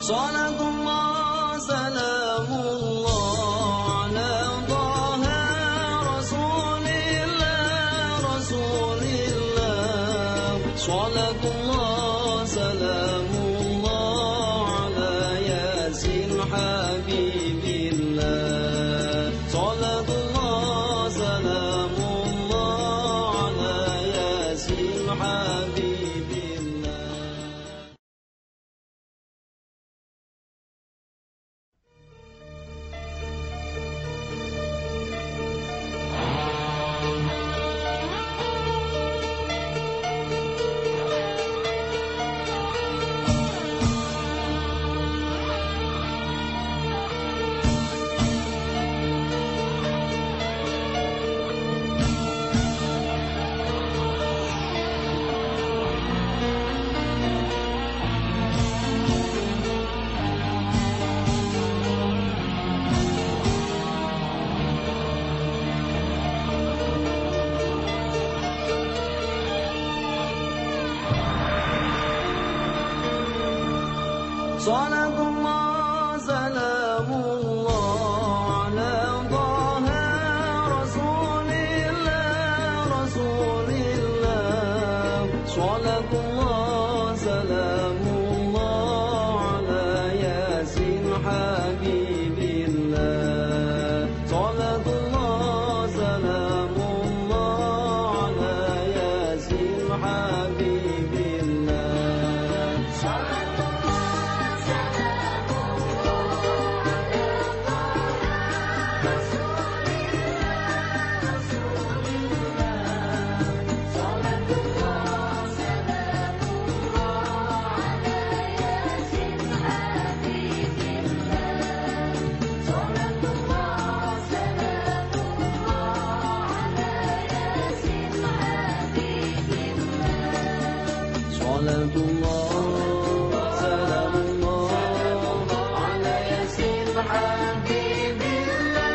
Salatullah salamullah ala Taha Rasulillah Rasulillah. Salatullah salamullah ala Yasin Habibillah. Salatullah salamullah ala Yasin Habibillah. Salatullah salamullah ala Taha Rasulillah Rasulillah. Salatullah salamullah ala Yasin Habibillah. Salatullah salamullah ala Yasin Habibillah. Salatullah salamullah ala Yasin Habibillah.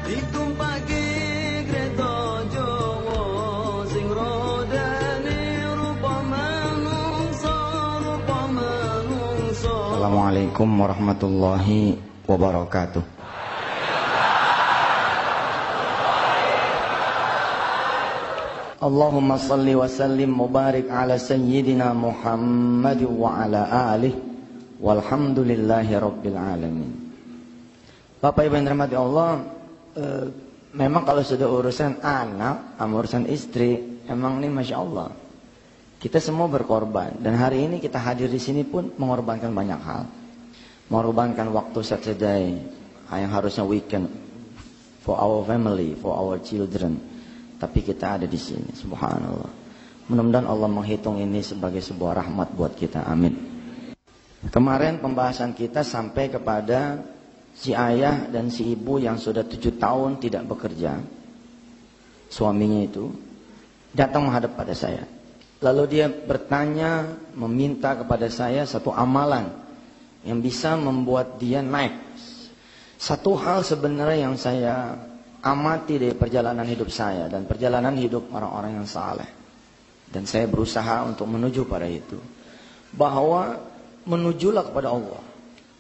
Ditumpaki kreta Jawa sing rodane rupa manungsa, rupa manungsa. Assalamualaikum warahmatullahi wabarakatuh. Allahumma salli wa sallim mubarik ala sayyidina Muhammad wa ala alihi walhamdulillahi rabbil alamin. Bapak Ibu yang dirahmati Allah, memang kalau sudah urusan anak, urusan istri, emang ini Masya Allah, kita semua berkorban. Dan hari ini kita hadir di sini pun mengorbankan banyak hal. Mengorbankan waktu Saturday yang harusnya weekend for our family, for our children. Tapi kita ada di sini, subhanallah. Mudah-mudahan Allah menghitung ini sebagai sebuah rahmat buat kita, amin. Kemarin pembahasan kita sampai kepada si ayah dan si ibu yang sudah 7 tahun tidak bekerja. Suaminya itu datang menghadap pada saya. Lalu dia bertanya, meminta kepada saya satu amalan yang bisa membuat dia naik. Satu hal sebenarnya yang saya amati dari perjalanan hidup saya dan perjalanan hidup orang-orang yang saleh. Dan saya berusaha untuk menuju pada itu. Bahwa menujulah kepada Allah.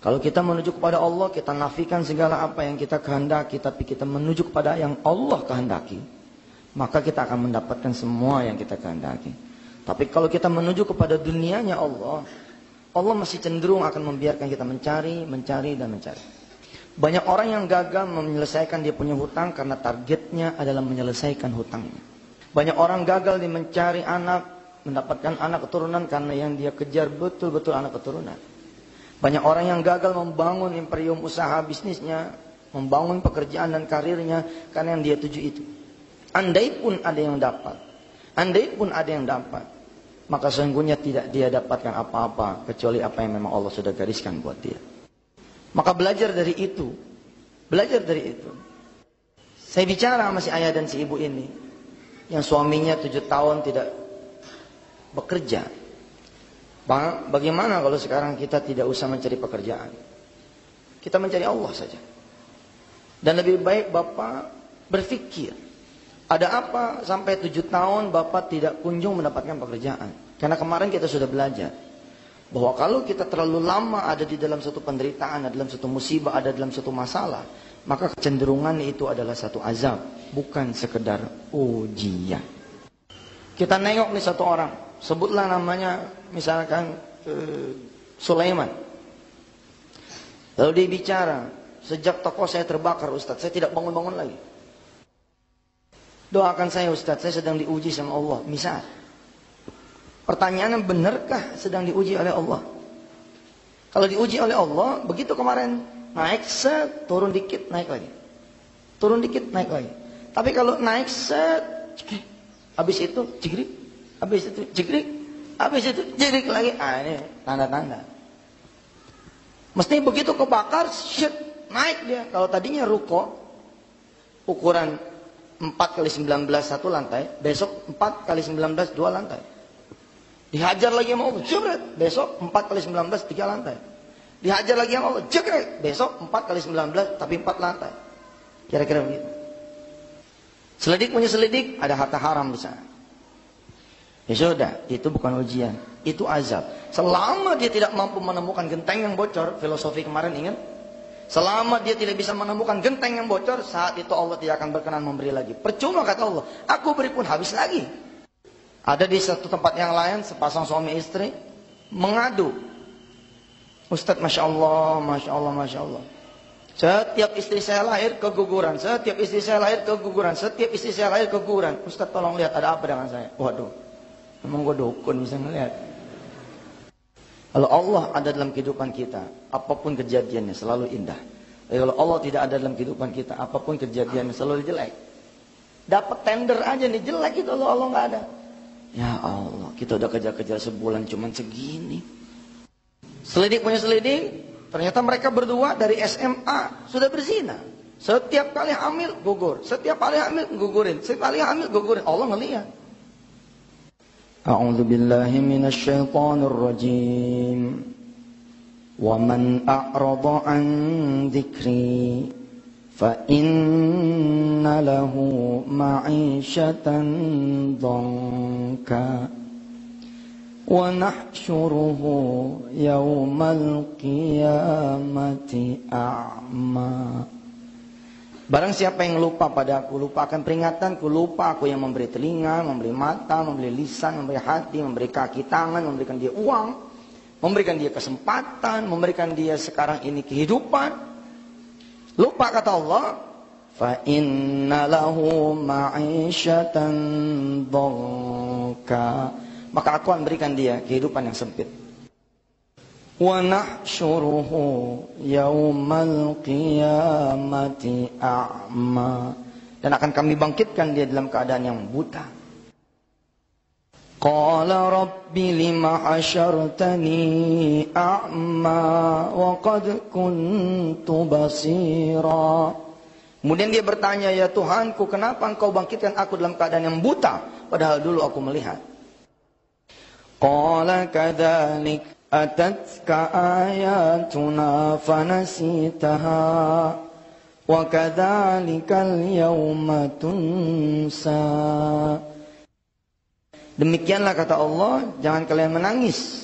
Kalau kita menuju kepada Allah, kita nafikan segala apa yang kita kehendaki, tapi kita menuju kepada yang Allah kehendaki, maka kita akan mendapatkan semua yang kita kehendaki. Tapi kalau kita menuju kepada dunianya Allah, Allah masih cenderung akan membiarkan kita mencari, dan mencari. Banyak orang yang gagal menyelesaikan dia punya hutang karena targetnya adalah menyelesaikan hutangnya. Banyak orang gagal di mencari anak, mendapatkan anak keturunan karena yang dia kejar betul-betul anak keturunan. Banyak orang yang gagal membangun imperium usaha bisnisnya, membangun pekerjaan dan karirnya karena yang dia tuju itu. Andai pun ada yang dapat, maka sesungguhnya tidak dia dapatkan apa-apa kecuali apa yang memang Allah sudah gariskan buat dia. Maka belajar dari itu. Saya bicara sama si ayah dan si ibu ini, yang suaminya 7 tahun tidak bekerja. Bagaimana kalau sekarang kita tidak usah mencari pekerjaan? Kita mencari Allah saja. Dan lebih baik Bapak berpikir, ada apa sampai 7 tahun Bapak tidak kunjung mendapatkan pekerjaan? Karena kemarin kita sudah belajar bahwa kalau kita terlalu lama ada di dalam satu penderitaan, ada dalam satu musibah, ada dalam satu masalah, maka kecenderungan itu adalah satu azab, bukan sekedar ujian. Kita nengok nih satu orang, sebutlah namanya misalkan Sulaiman. Lalu dia bicara, sejak toko saya terbakar Ustaz, saya tidak bangun-bangun lagi. Doakan saya Ustaz, saya sedang diuji sama Allah. Misal, pertanyaannya, benarkah sedang diuji oleh Allah? Kalau diuji oleh Allah, begitu kemarin naik set, turun dikit, naik lagi. Turun dikit, naik lagi. Tapi kalau naik set, habis itu jigrik, habis itu jigrik, habis itu jigrik lagi. Ini tanda-tanda. Mesti begitu kebakar, shit, naik dia. Kalau tadinya ruko, ukuran 4 kali 19 satu lantai, besok 4 kali 19 dua lantai. Dihajar lagi sama Allah, jebret, besok 4 kali 19 3 lantai. Dihajar lagi sama Allah, jebret, besok 4 kali 19 tapi 4 lantai. Kira-kira begitu. Selidik punya selidik, ada harta haram di sana. Ya sudah, itu bukan ujian, itu azab. Selama dia tidak mampu menemukan genteng yang bocor, filosofi kemarin ingat? Selama dia tidak bisa menemukan genteng yang bocor, saat itu Allah tidak akan berkenan memberi lagi. Percuma kata Allah, aku beri pun habis lagi. Ada di satu tempat yang lain, sepasang suami istri mengadu. Ustaz, Masya Allah, Masya Allah, Masya Allah. Setiap istri saya lahir keguguran, setiap istri saya lahir keguguran, setiap istri saya lahir keguguran. Ustaz tolong lihat ada apa dengan saya. Waduh, memang gue dukun bisa ngelihat. Kalau Allah ada dalam kehidupan kita, apapun kejadiannya selalu indah. Tapi kalau Allah tidak ada dalam kehidupan kita, apapun kejadiannya selalu jelek. Dapat tender aja nih jelek itu Allah nggak ada. Ya Allah, kita udah kejar-kejar sebulan cuman segini. Selidik punya selidik, ternyata mereka berdua dari SMA sudah berzina. Setiap kali hamil gugur, setiap kali hamil gugurin, setiap kali hamil gugurin. Allah ngelihat. A'udzu billahi minasy syaithanir rajim. Wa man a'rada 'an dzikri fa inna lahu ma'isyatan dhanka wa nahsyuruhu yaumal qiyamati a'ma. Barang siapa yang lupa padaku, lupa akan peringatanku, lupa aku yang memberi telinga, memberi mata, memberi lisan, memberi hati, memberi kaki, tangan, memberikan dia uang, memberikan dia kesempatan, memberikan dia sekarang ini kehidupan. Lupa kata Allah, fa inna lahu ma'isyatan dhanka. Maka aku akan berikan dia kehidupan yang sempit. Wa nahsyuruhu yaumal qiyamati a'ma. Dan akan kami bangkitkan dia dalam keadaan yang buta. Qala rabbi lima hasyartani a'ma wa qad kuntu basira. Kemudian dia bertanya, ya Tuhanku, kenapa engkau bangkitkan aku dalam keadaan yang buta, padahal dulu aku melihat. Qala kadzalik atatka ayatuna fanasitaha wa kadzalikal yawma tunsa. Demikianlah kata Allah, jangan kalian menangis.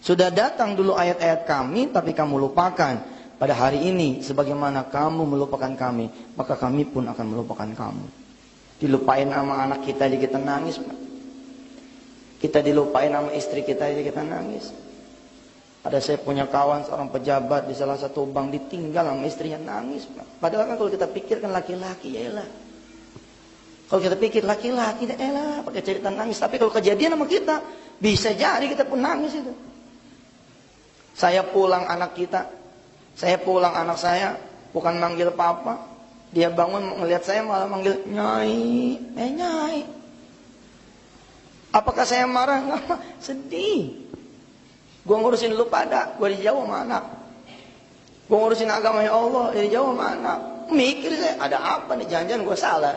Sudah datang dulu ayat-ayat kami, tapi kamu lupakan. Pada hari ini, sebagaimana kamu melupakan kami, maka kami pun akan melupakan kamu. Dilupain sama anak kita, aja kita nangis. Kita dilupain sama istri kita, aja kita nangis. Ada saya punya kawan seorang pejabat di salah satu bank, ditinggal sama istrinya, nangis. Padahal kan kalau kita pikirkan laki-laki, ya elah. Kalau kita pikir laki-laki, ya elah, pakai cerita nangis. Tapi kalau kejadian sama kita, bisa jadi kita pun nangis itu. Saya pulang anak kita, saya pulang anak saya, bukan manggil papa. Dia bangun melihat saya malah manggil nyai, nyai. Apakah saya marah? Enggak, sedih. Gue ngurusin lu pada, gue dijauh sama anak. Gue ngurusin agamanya Allah, dia dijauh sama anak. Mikir saya, ada apa nih? Jangan-jangan gue salah.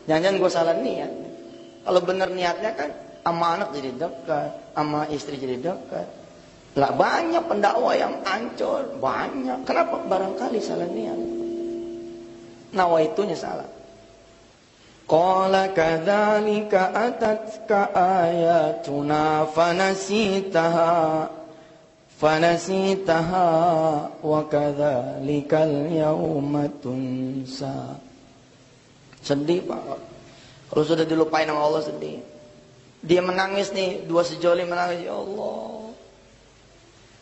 Jangan-jangan gue salah niat. Kalau benar niatnya kan, sama anak jadi dekat, sama istri jadi dekat. Lah banyak pendakwa yang hancur, banyak. Kenapa? Barangkali salah niat. Nawaitunya salah. Qala kadzalika atatka ayatuna fanasitaha fanasitaha wa kadzalikal yauma tunsa. Sedih Pak. Kalau sudah dilupain sama Allah sedih. Dia menangis nih, dua sejoli menangis, ya Allah.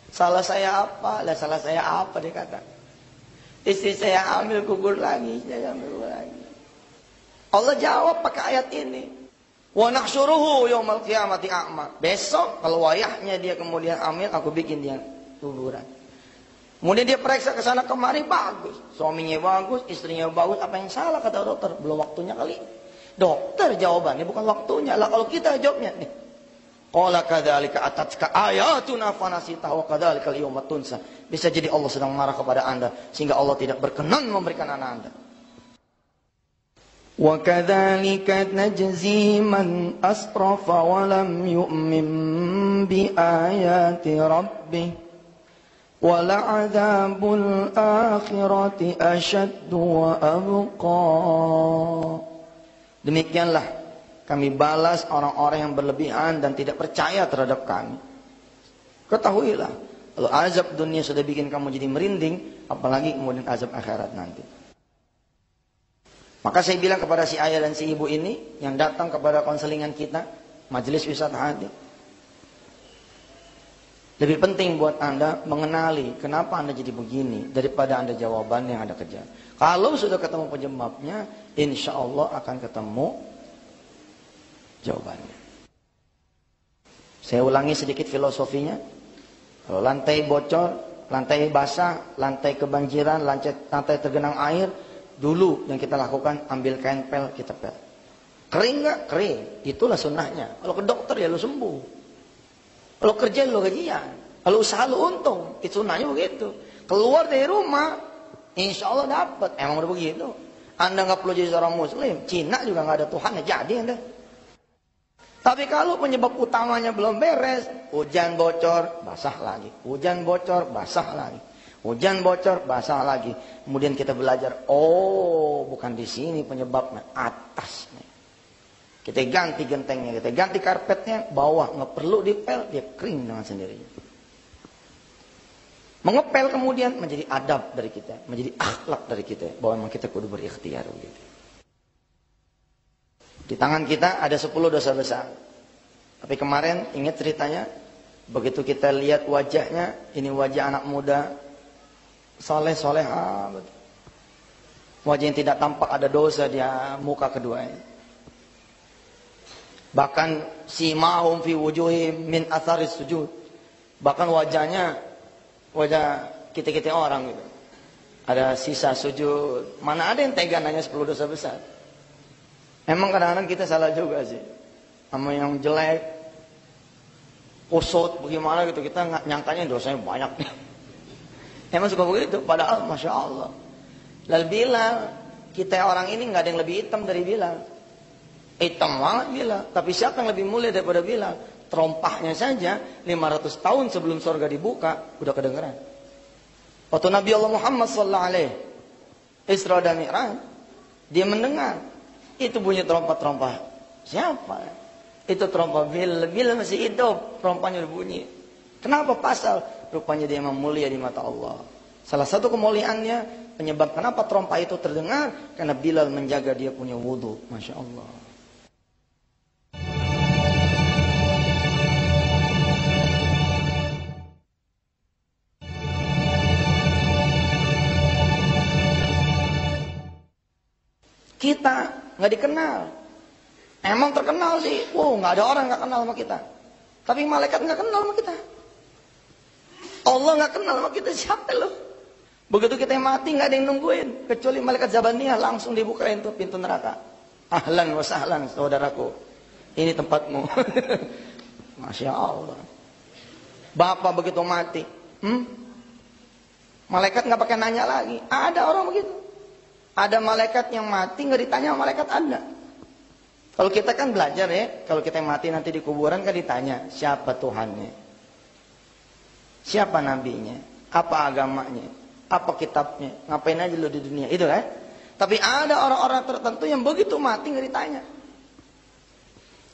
Salah saya apa? Lah salah saya apa dia kata. Istri saya ambil kubur lagi, saya ambil kubur lagi. Allah jawab pakai ayat ini. Wa nahsyuruhu yaumal qiyamati a'ma. Besok kalau wayahnya dia kemudian ambil, aku bikin dia kuburan. Kemudian dia periksa ke sana kemari, bagus. Suaminya bagus, istrinya bagus. Apa yang salah kata dokter? Belum waktunya kali. Dokter jawabannya bukan waktunya. Lah kalau kita jawabnya nih. Qala kadzalika atatka ayatuna fanasita wa kadzalika al-yawma tunsa. Bisa jadi Allah sedang marah kepada Anda sehingga Allah tidak berkenan memberikan anak Anda. Wa kadzalika najzi man asrafa wa lam yu'min bi ayati rabbih. Wa la'adzabul akhirati asyaddu wa abqa. Demikianlah kami balas orang-orang yang berlebihan dan tidak percaya terhadap kami. Ketahuilah, kalau azab dunia sudah bikin kamu jadi merinding, apalagi kemudian azab akhirat nanti. Maka saya bilang kepada si ayah dan si ibu ini yang datang kepada konselingan kita, majelis wisata hati. Lebih penting buat Anda mengenali kenapa Anda jadi begini daripada Anda jawaban yang Anda kejar. Kalau sudah ketemu penyebabnya, insya Allah akan ketemu jawabannya. Saya ulangi sedikit filosofinya. Kalau lantai bocor, lantai basah, lantai kebanjiran, lantai tergenang air, dulu yang kita lakukan ambil kain pel, kita pel. Kering nggak? Kering. Itulah sunnahnya. Kalau ke dokter ya lo sembuh. Kalau kerja lo gajian. Kalau usaha lo untung. Itu sunnahnya begitu. Keluar dari rumah, insya Allah dapat. Emang udah begitu. Anda nggak perlu jadi seorang muslim. Cina juga nggak ada Tuhan, ya jadi Anda. Tapi kalau penyebab utamanya belum beres, hujan bocor, basah lagi. Hujan bocor, basah lagi. Hujan bocor, basah lagi. Kemudian kita belajar, oh bukan di sini penyebabnya, atasnya. Kita ganti gentengnya, kita ganti karpetnya, bawah nggak perlu dipel, dia kering dengan sendirinya. Mengepel kemudian menjadi adab dari kita, menjadi akhlak dari kita, bahwa memang kita kudu berikhtiar begitu. Di tangan kita ada 10 dosa besar. Tapi kemarin ingat ceritanya, begitu kita lihat wajahnya, ini wajah anak muda, soleh-soleha, wajah yang tidak tampak ada dosa di muka keduanya. Bahkan simahum fi wujuhim min atharis sujud. Bahkan wajahnya wajah kita-kita orang gitu. Ada sisa sujud. Mana ada yang tega nanya 10 dosa besar. Emang kadang-kadang kita salah juga sih. Sama yang jelek, kusut, bagaimana gitu. Kita nyangkanya dosanya banyak. Emang suka begitu. Padahal Masya Allah. Lalu Bilal, kita orang ini nggak ada yang lebih hitam dari Bilal. Hitam banget Bilal. Tapi siapa yang lebih mulia daripada Bilal? Terompahnya saja 500 tahun sebelum surga dibuka udah kedengeran. Waktu Nabi Allah Muhammad sallallahu alaihi Isra dan Mi'raj, dia mendengar itu bunyi trompa-trompa. Siapa? Itu trompa Bilal. Bilal masih hidup, trompanya udah bunyi. Kenapa pasal? Rupanya dia memang mulia di mata Allah. Salah satu kemuliaannya, penyebab kenapa trompa itu terdengar, karena Bilal menjaga dia punya wudu. Masya Allah. Kita nggak dikenal. Emang terkenal sih. Wow, nggak ada orang nggak kenal sama kita. Tapi malaikat nggak kenal sama kita. Allah nggak kenal sama kita, siapa loh? Begitu kita mati nggak ada yang nungguin, kecuali malaikat Zabaniyah langsung dibukain tuh pintu neraka. Ahlan wa sahlan saudaraku, ini tempatmu. Masya Allah. Bapak begitu mati, malaikat nggak pakai nanya lagi. Ada orang begitu. Ada malaikat yang mati nggak ditanya sama malaikat Anda. Kalau kita kan belajar ya, kalau kita mati nanti di kuburan kan ditanya siapa Tuhannya, siapa nabinya, apa agamanya, apa kitabnya, ngapain aja lo di dunia, itu kan. Tapi ada orang-orang tertentu yang begitu mati nggak ditanya.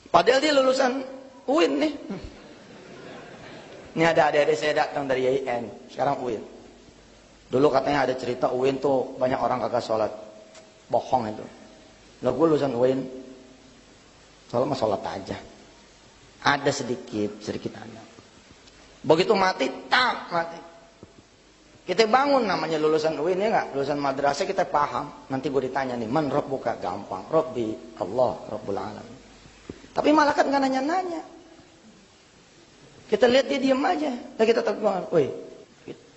Padahal dia lulusan UIN nih. Ini ada adik-adik saya datang dari IAIN, sekarang UIN. Dulu katanya ada cerita UIN tuh banyak orang kagak sholat. Bohong itu. Lah gue lulusan UIN, sholat mah sholat aja. Ada sedikit ada. Begitu mati, tak mati. Kita bangun namanya lulusan UIN ya nggak? Lulusan madrasah kita paham. Nanti gue ditanya nih, man rabbuka, gampang. Rabbi Allah, Rabbul Alamin. Tapi malaikat nggak nanya-nanya. Kita lihat dia diam aja. Dan kita tegur, woi,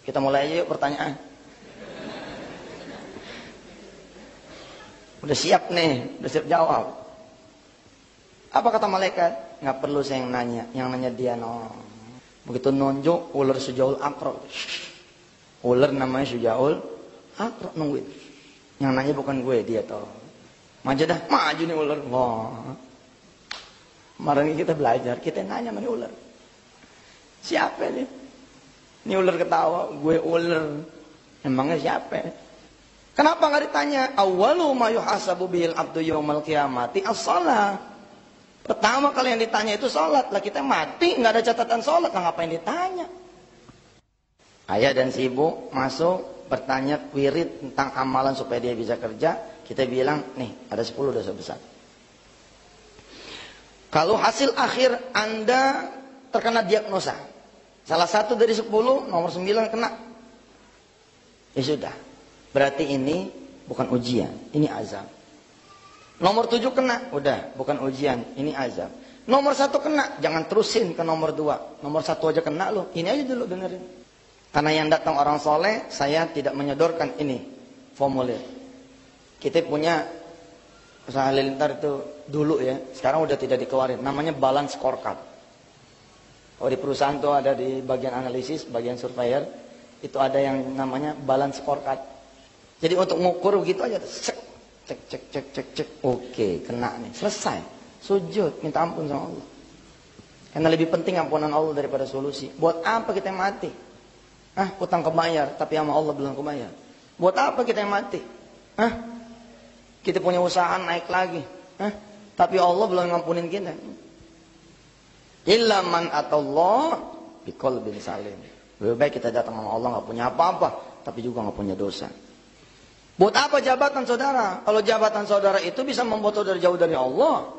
kita mulai aja yuk pertanyaan. Udah siap nih, udah siap jawab. Apa kata malaikat? Nggak perlu saya yang nanya, dia no. Begitu nunjuk, ular sujaul akro. Ular namanya sujaul akro nungguin. Yang nanya bukan gue, dia toh. Maju dah, maju nih ular. Wah. Kemarin kita belajar, kita nanya sama ular. Siapa nih? Ini ular ketawa, gue ular. Emangnya siapa? Kenapa nggak ditanya? Awwalu ma yuhasabu bihil abdu yaumal qiyamati as-shalah. Pertama kali yang ditanya itu sholat. Lah kita mati nggak ada catatan sholat, lah ngapain ditanya? Ayah dan si ibu masuk bertanya wirid tentang amalan supaya dia bisa kerja. Kita bilang nih ada 10 dosa besar. Kalau hasil akhir Anda terkena diagnosa, salah satu dari 10, nomor 9 kena, ya sudah. Berarti ini bukan ujian, ini azab. Nomor 7 kena, udah, bukan ujian, ini azab. Nomor 1 kena, jangan terusin ke nomor 2. Nomor 1 aja kena loh, ini aja dulu dengerin. Karena yang datang orang soleh, saya tidak menyodorkan ini formulir. Kita punya usaha halilintar itu dulu ya, sekarang udah tidak dikeluarin. Namanya balance scorecard. Oh, di perusahaan tuh ada di bagian analisis, bagian surveyor, itu ada yang namanya balance scorecard. Jadi untuk ngukur gitu aja, cek. Oke, kena nih. Selesai. Sujud, minta ampun sama Allah. Karena lebih penting ampunan Allah daripada solusi. Buat apa kita mati? Utang kebayar, tapi sama Allah belum kebayar. Buat apa kita mati? Kita punya usaha naik lagi. Tapi Allah belum ngampunin kita. Illa man atallah biqalbin salim. Lebih baik kita datang sama Allah nggak punya apa-apa, tapi juga nggak punya dosa. Buat apa jabatan saudara? Kalau jabatan saudara itu bisa membuat saudara jauh dari Allah.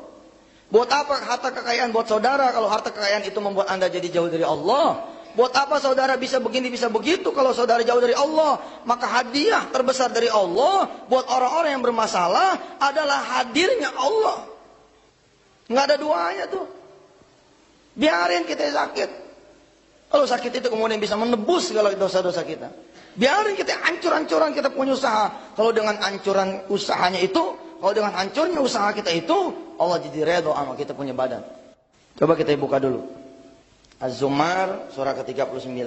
Buat apa harta kekayaan buat saudara? Kalau harta kekayaan itu membuat Anda jadi jauh dari Allah. Buat apa saudara bisa begini, bisa begitu kalau saudara jauh dari Allah? Maka hadiah terbesar dari Allah buat orang-orang yang bermasalah adalah hadirnya Allah. Nggak ada duanya tuh. Biarin kita sakit. Kalau sakit itu kemudian bisa menebus segala dosa-dosa kita. Biarin kita hancur-hancuran kita punya usaha. Kalau dengan hancuran usahanya itu, kalau dengan hancurnya usaha kita itu, Allah jadi redha sama kita punya badan. Coba kita buka dulu. Az-Zumar surah ke-39.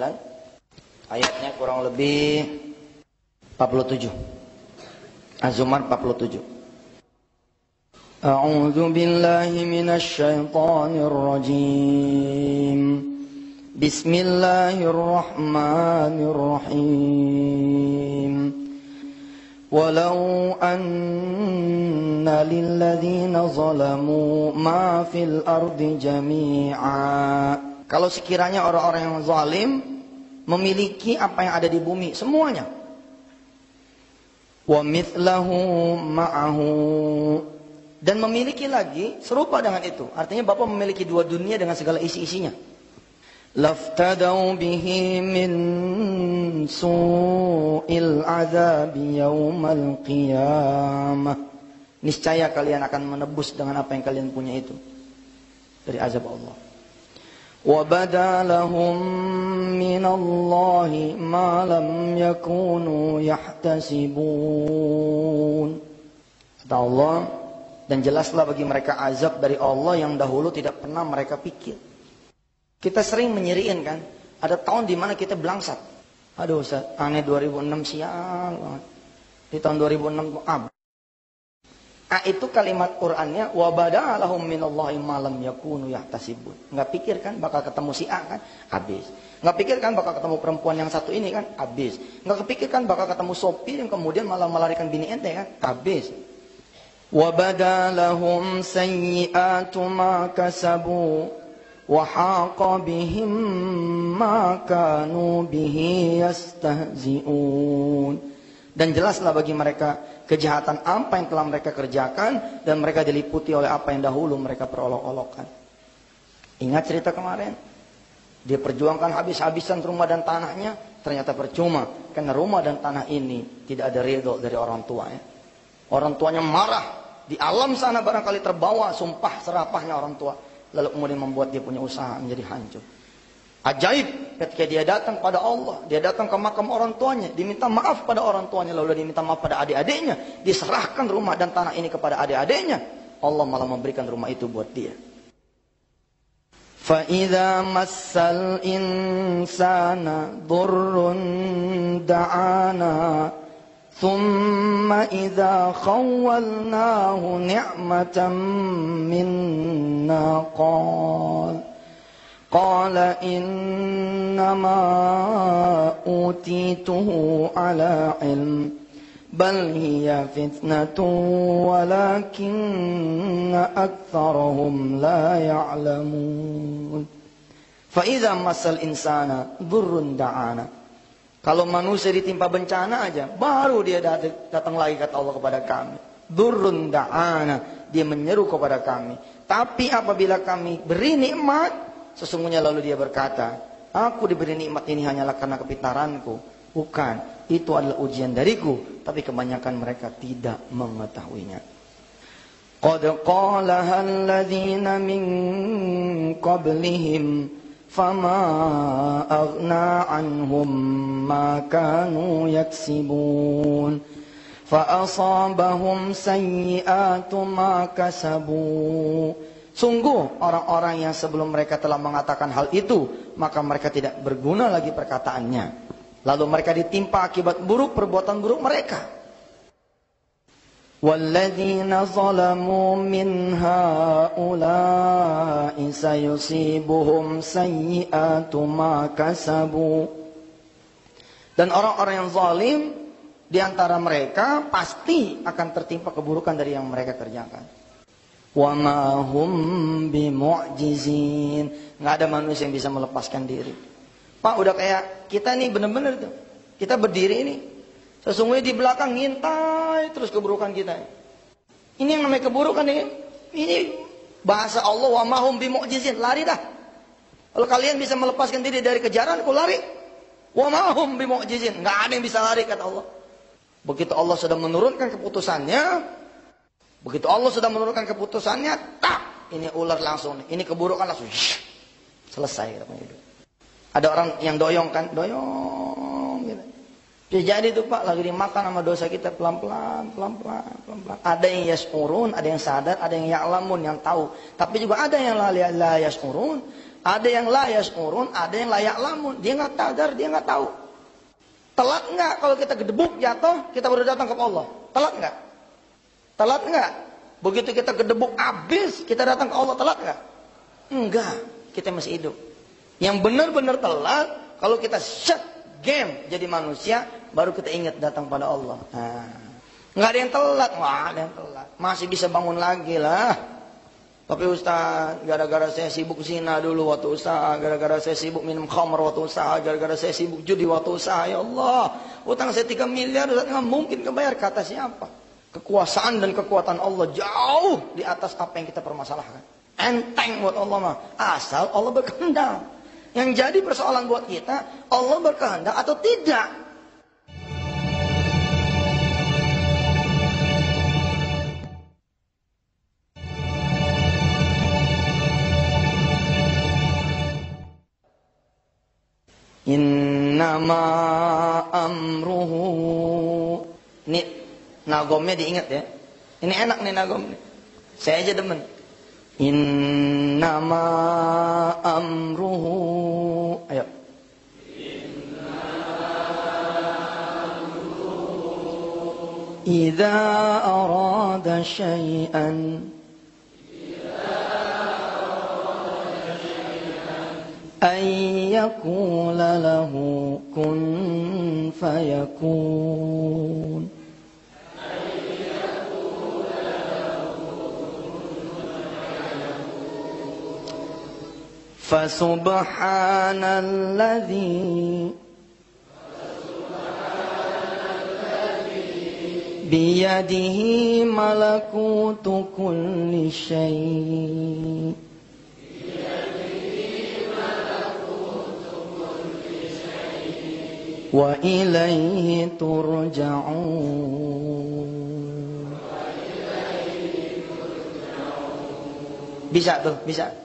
Ayatnya kurang lebih 47. Az-Zumar 47. A'udzu billahi minasy syaithanir rajim. Bismillahirrahmanirrahim. Walau anna lilladzina zalamu ma fil ardi jami'a. Kalau sekiranya orang-orang yang zalim memiliki apa yang ada di bumi semuanya. Wa mithlahu ma'ahu, dan memiliki lagi serupa dengan itu. Artinya Bapak memiliki 2 dunia dengan segala isi-isinya. Laftadau bihi min su'il azabi yaumal qiyamah. Niscaya kalian akan menebus dengan apa yang kalian punya itu dari azab Allah. Wa badalahum minallahi ma lam yakunu yahtasibun. Kata Allah, dan jelaslah bagi mereka azab dari Allah yang dahulu tidak pernah mereka pikir. Kita sering menyiriin kan, ada tahun di mana kita belangsat. Aduh Ustaz, aneh 2006 sial banget. Di tahun 2006 itu kalimat Qur'annya wa badalahum minallahi ma lam yakunu yahtasibun. Enggak pikir kan bakal ketemu si A kan? Habis. Enggak pikir kan bakal ketemu perempuan yang satu ini kan? Habis. Enggak kepikir kan bakal ketemu sopir yang kemudian malah melarikan bini ente kan? Habis. Wa badalahum sayyi'atu ma kasabu وحاق بهم ما كانوا به يستهزئون. Dan jelaslah bagi mereka kejahatan apa yang telah mereka kerjakan, dan mereka diliputi oleh apa yang dahulu mereka perolok-olokkan. Ingat cerita kemarin, dia perjuangkan habis-habisan rumah dan tanahnya, ternyata percuma, karena rumah dan tanah ini tidak ada ridho dari orang tuanya. Orang tuanya marah, di alam sana barangkali terbawa sumpah serapahnya orang tua, lalu kemudian membuat dia punya usaha menjadi hancur. Ajaib, ketika dia datang pada Allah, dia datang ke makam orang tuanya, diminta maaf pada orang tuanya, lalu diminta maaf pada adik-adiknya, diserahkan rumah dan tanah ini kepada adik-adiknya, Allah malah memberikan rumah itu buat dia. فَإِذَا مَسَّ الْإِنسَانَ ضُرٌّ دَعَانَا ثُمَّ إِذَا خَوَّلْنَاهُ نِعْمَةً مِنَّا قال إنما أوتيته على علم بل هي فتنة ولكن أكثرهم لا يعلمون. فإذا مس الإنسان ضر دعانا. Kalau manusia ditimpa bencana aja, baru dia datang lagi kata Allah kepada kami. Durrun da'ana, dia menyeru kepada kami. Tapi apabila kami beri nikmat, sesungguhnya lalu dia berkata, aku diberi nikmat ini hanyalah karena kepintaranku. Bukan, itu adalah ujian dariku. Tapi kebanyakan mereka tidak mengetahuinya. Qad qalaha alladhina min qablihim fama aghna anhum ma kanu yaksibun fa asabahum sayyi'atu ma kasabu. Sungguh orang-orang yang sebelum mereka telah mengatakan hal itu, maka mereka tidak berguna lagi perkataannya. Lalu mereka ditimpa akibat buruk perbuatan buruk mereka. Walladzina zalamu min haula'i sayusibuhum sayyi'atu ma kasabu. Dan orang-orang yang zalim di antara mereka pasti akan tertimpa keburukan dari yang mereka kerjakan. Wa ma hum bimu'jizin. Nggak ada manusia yang bisa melepaskan diri. Pak, udah kayak kita nih bener-bener tuh. Kita berdiri ini, sesungguhnya di belakang ngintai terus keburukan kita. Ini yang namanya keburukan ini. Ini bahasa Allah, wa ma hum bimu'jizin. Lari dah. Kalau kalian bisa melepaskan diri dari kejaran, aku lari. Wa ma hum bimu'jizin. Nggak ada yang bisa lari kata Allah. Begitu Allah sudah menurunkan keputusannya, begitu Allah sudah menurunkan keputusannya, tak, ini ular langsung, ini keburukan langsung, selesai. Ada orang yang doyong kan, doyong gitu. Jadi itu Pak, lagi dimakan sama dosa kita pelan-pelan. Ada yang yas'urun, ada yang sadar, ada yang ya'lamun, yang tahu. Tapi juga ada yang la yas'urun, ada yang la yas'urun, ada yang la ya'lamun. Dia nggak sadar, dia nggak tahu. Telat nggak kalau kita gedebuk jatuh, kita baru datang ke Allah? Telat nggak? Telat nggak? Begitu kita gedebuk habis, kita datang ke Allah, telat nggak? Enggak, kita masih hidup. Yang benar-benar telat, kalau kita shut game jadi manusia, baru kita ingat datang pada Allah. Nah, nggak ada yang telat, wah ada yang telat. Masih bisa bangun lagi lah. Tapi Ustaz, gara-gara saya sibuk zina dulu waktu usaha, gara-gara saya sibuk minum khamr waktu usaha, gara-gara saya sibuk judi waktu usaha, ya Allah, utang saya 3 miliar, Ustaz nggak mungkin kebayar, kata siapa? Kekuasaan dan kekuatan Allah jauh di atas apa yang kita permasalahkan. Enteng buat Allah mah, asal Allah berkehendak. Yang jadi persoalan buat kita, Allah berkehendak atau tidak. Innama amruhu. Ini nagomnya diingat ya. Ini enak nih nagom nih. Saya aja demen. Innama amruhu. Ayo. Idza arada syai'an ay yaqula lahu kun fayakun. Fasubhanalladzi biyadihi malakutu kulli syai' wa ilaihi turja'un. Bisa tuh, bisa.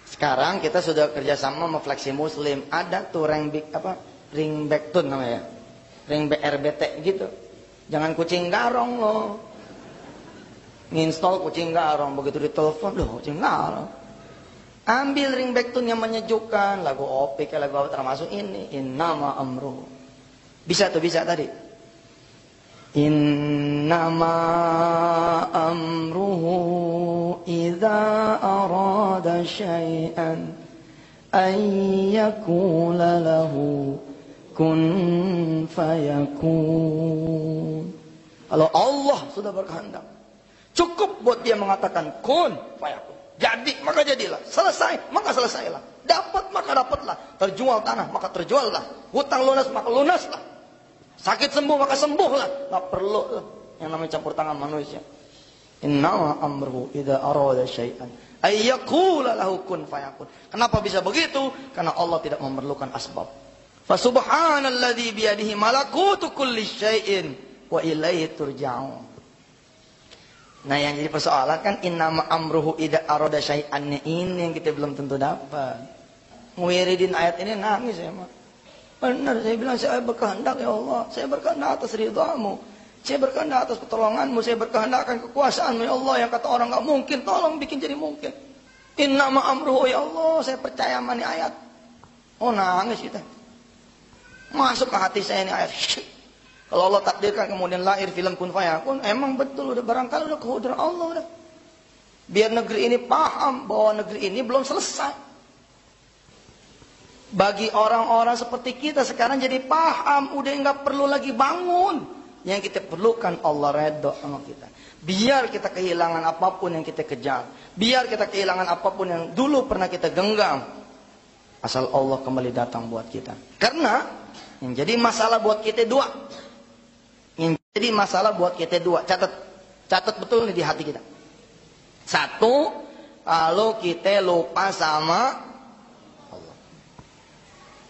Sekarang kita sudah kerjasama sama Fleksi Muslim. Ada tuh ringback tune namanya, ringback RBT gitu. Jangan kucing garong loh. Nginstall kucing garong, begitu ditelepon, loh kucing garong. Ambil ringback tune yang menyejukkan, lagu opik, lagu apa termasuk ini, innama amruhu. Bisa tuh, bisa tadi. Innama amruhu idza arada syai'an ay yaqula lahu kun fayakun. Kalau Allah sudah berkehendak, cukup buat dia mengatakan kun fayakun. Jadi maka jadilah, selesai maka selesailah, dapat maka dapatlah, terjual tanah maka terjuallah, hutang lunas maka lunaslah, sakit sembuh maka sembuhlah. Nggak perlu yang namanya campur tangan manusia. Innama amruhu idza arada syai'an ay yaqula lahu kun fayakun. Kenapa bisa begitu? Karena Allah tidak memerlukan asbab. Fa subhanalladzi biyadihi malakutu kulli syai'in wa ilaihi turja'un. Nah yang jadi persoalan kan innama amruhu idza arada syai'an, ini yang kita belum tentu dapat. Ngewiridin ayat ini nangis ya, Mak. Benar, saya bilang saya berkehendak ya Allah, saya berkehendak atas ridhamu, saya berkehendak atas pertolonganmu, saya berkehendak akan kekuasaanmu ya Allah, yang kata orang nggak mungkin, tolong bikin jadi mungkin. Innama amruhu ya Allah, saya percaya sama ini ayat. Oh nangis kita. Masuk ke hati saya ini ayat. Kalau Allah takdirkan kemudian lahir film kun fayakun, emang betul udah barangkali udah kehodran Allah udah. Biar negeri ini paham bahwa negeri ini belum selesai. Bagi orang-orang seperti kita sekarang jadi paham, udah nggak perlu lagi bangun. Yang kita perlukan Allah redha sama kita. Biar kita kehilangan apapun yang kita kejar, biar kita kehilangan apapun yang dulu pernah kita genggam, asal Allah kembali datang buat kita. Karena yang jadi masalah buat kita dua. Yang jadi masalah buat kita dua. Catat betul nih di hati kita. Satu, kalau kita lupa sama Allah.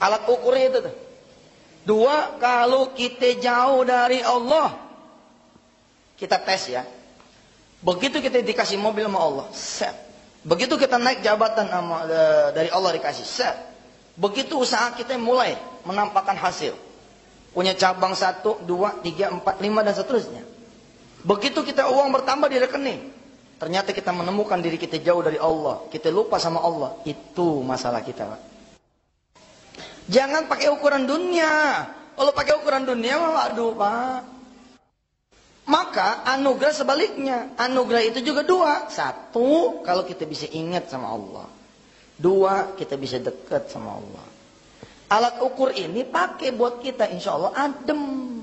Alat ukurnya itu tuh. Dua, kalau kita jauh dari Allah. Kita tes ya. Begitu kita dikasih mobil sama Allah, set. Begitu kita naik jabatan dari Allah dikasih, set. Begitu usaha kita mulai menampakkan hasil. Punya cabang 1, 2, 3, 4, 5 dan seterusnya. Begitu kita uang bertambah di rekening, ternyata kita menemukan diri kita jauh dari Allah, kita lupa sama Allah. Itu masalah kita, Pak. Jangan pakai ukuran dunia. Kalau pakai ukuran dunia, waduh, Pak. Maka anugerah sebaliknya. Anugerah itu juga dua. Satu, kalau kita bisa ingat sama Allah. Dua, kita bisa dekat sama Allah. Alat ukur ini pakai buat kita, insya Allah adem.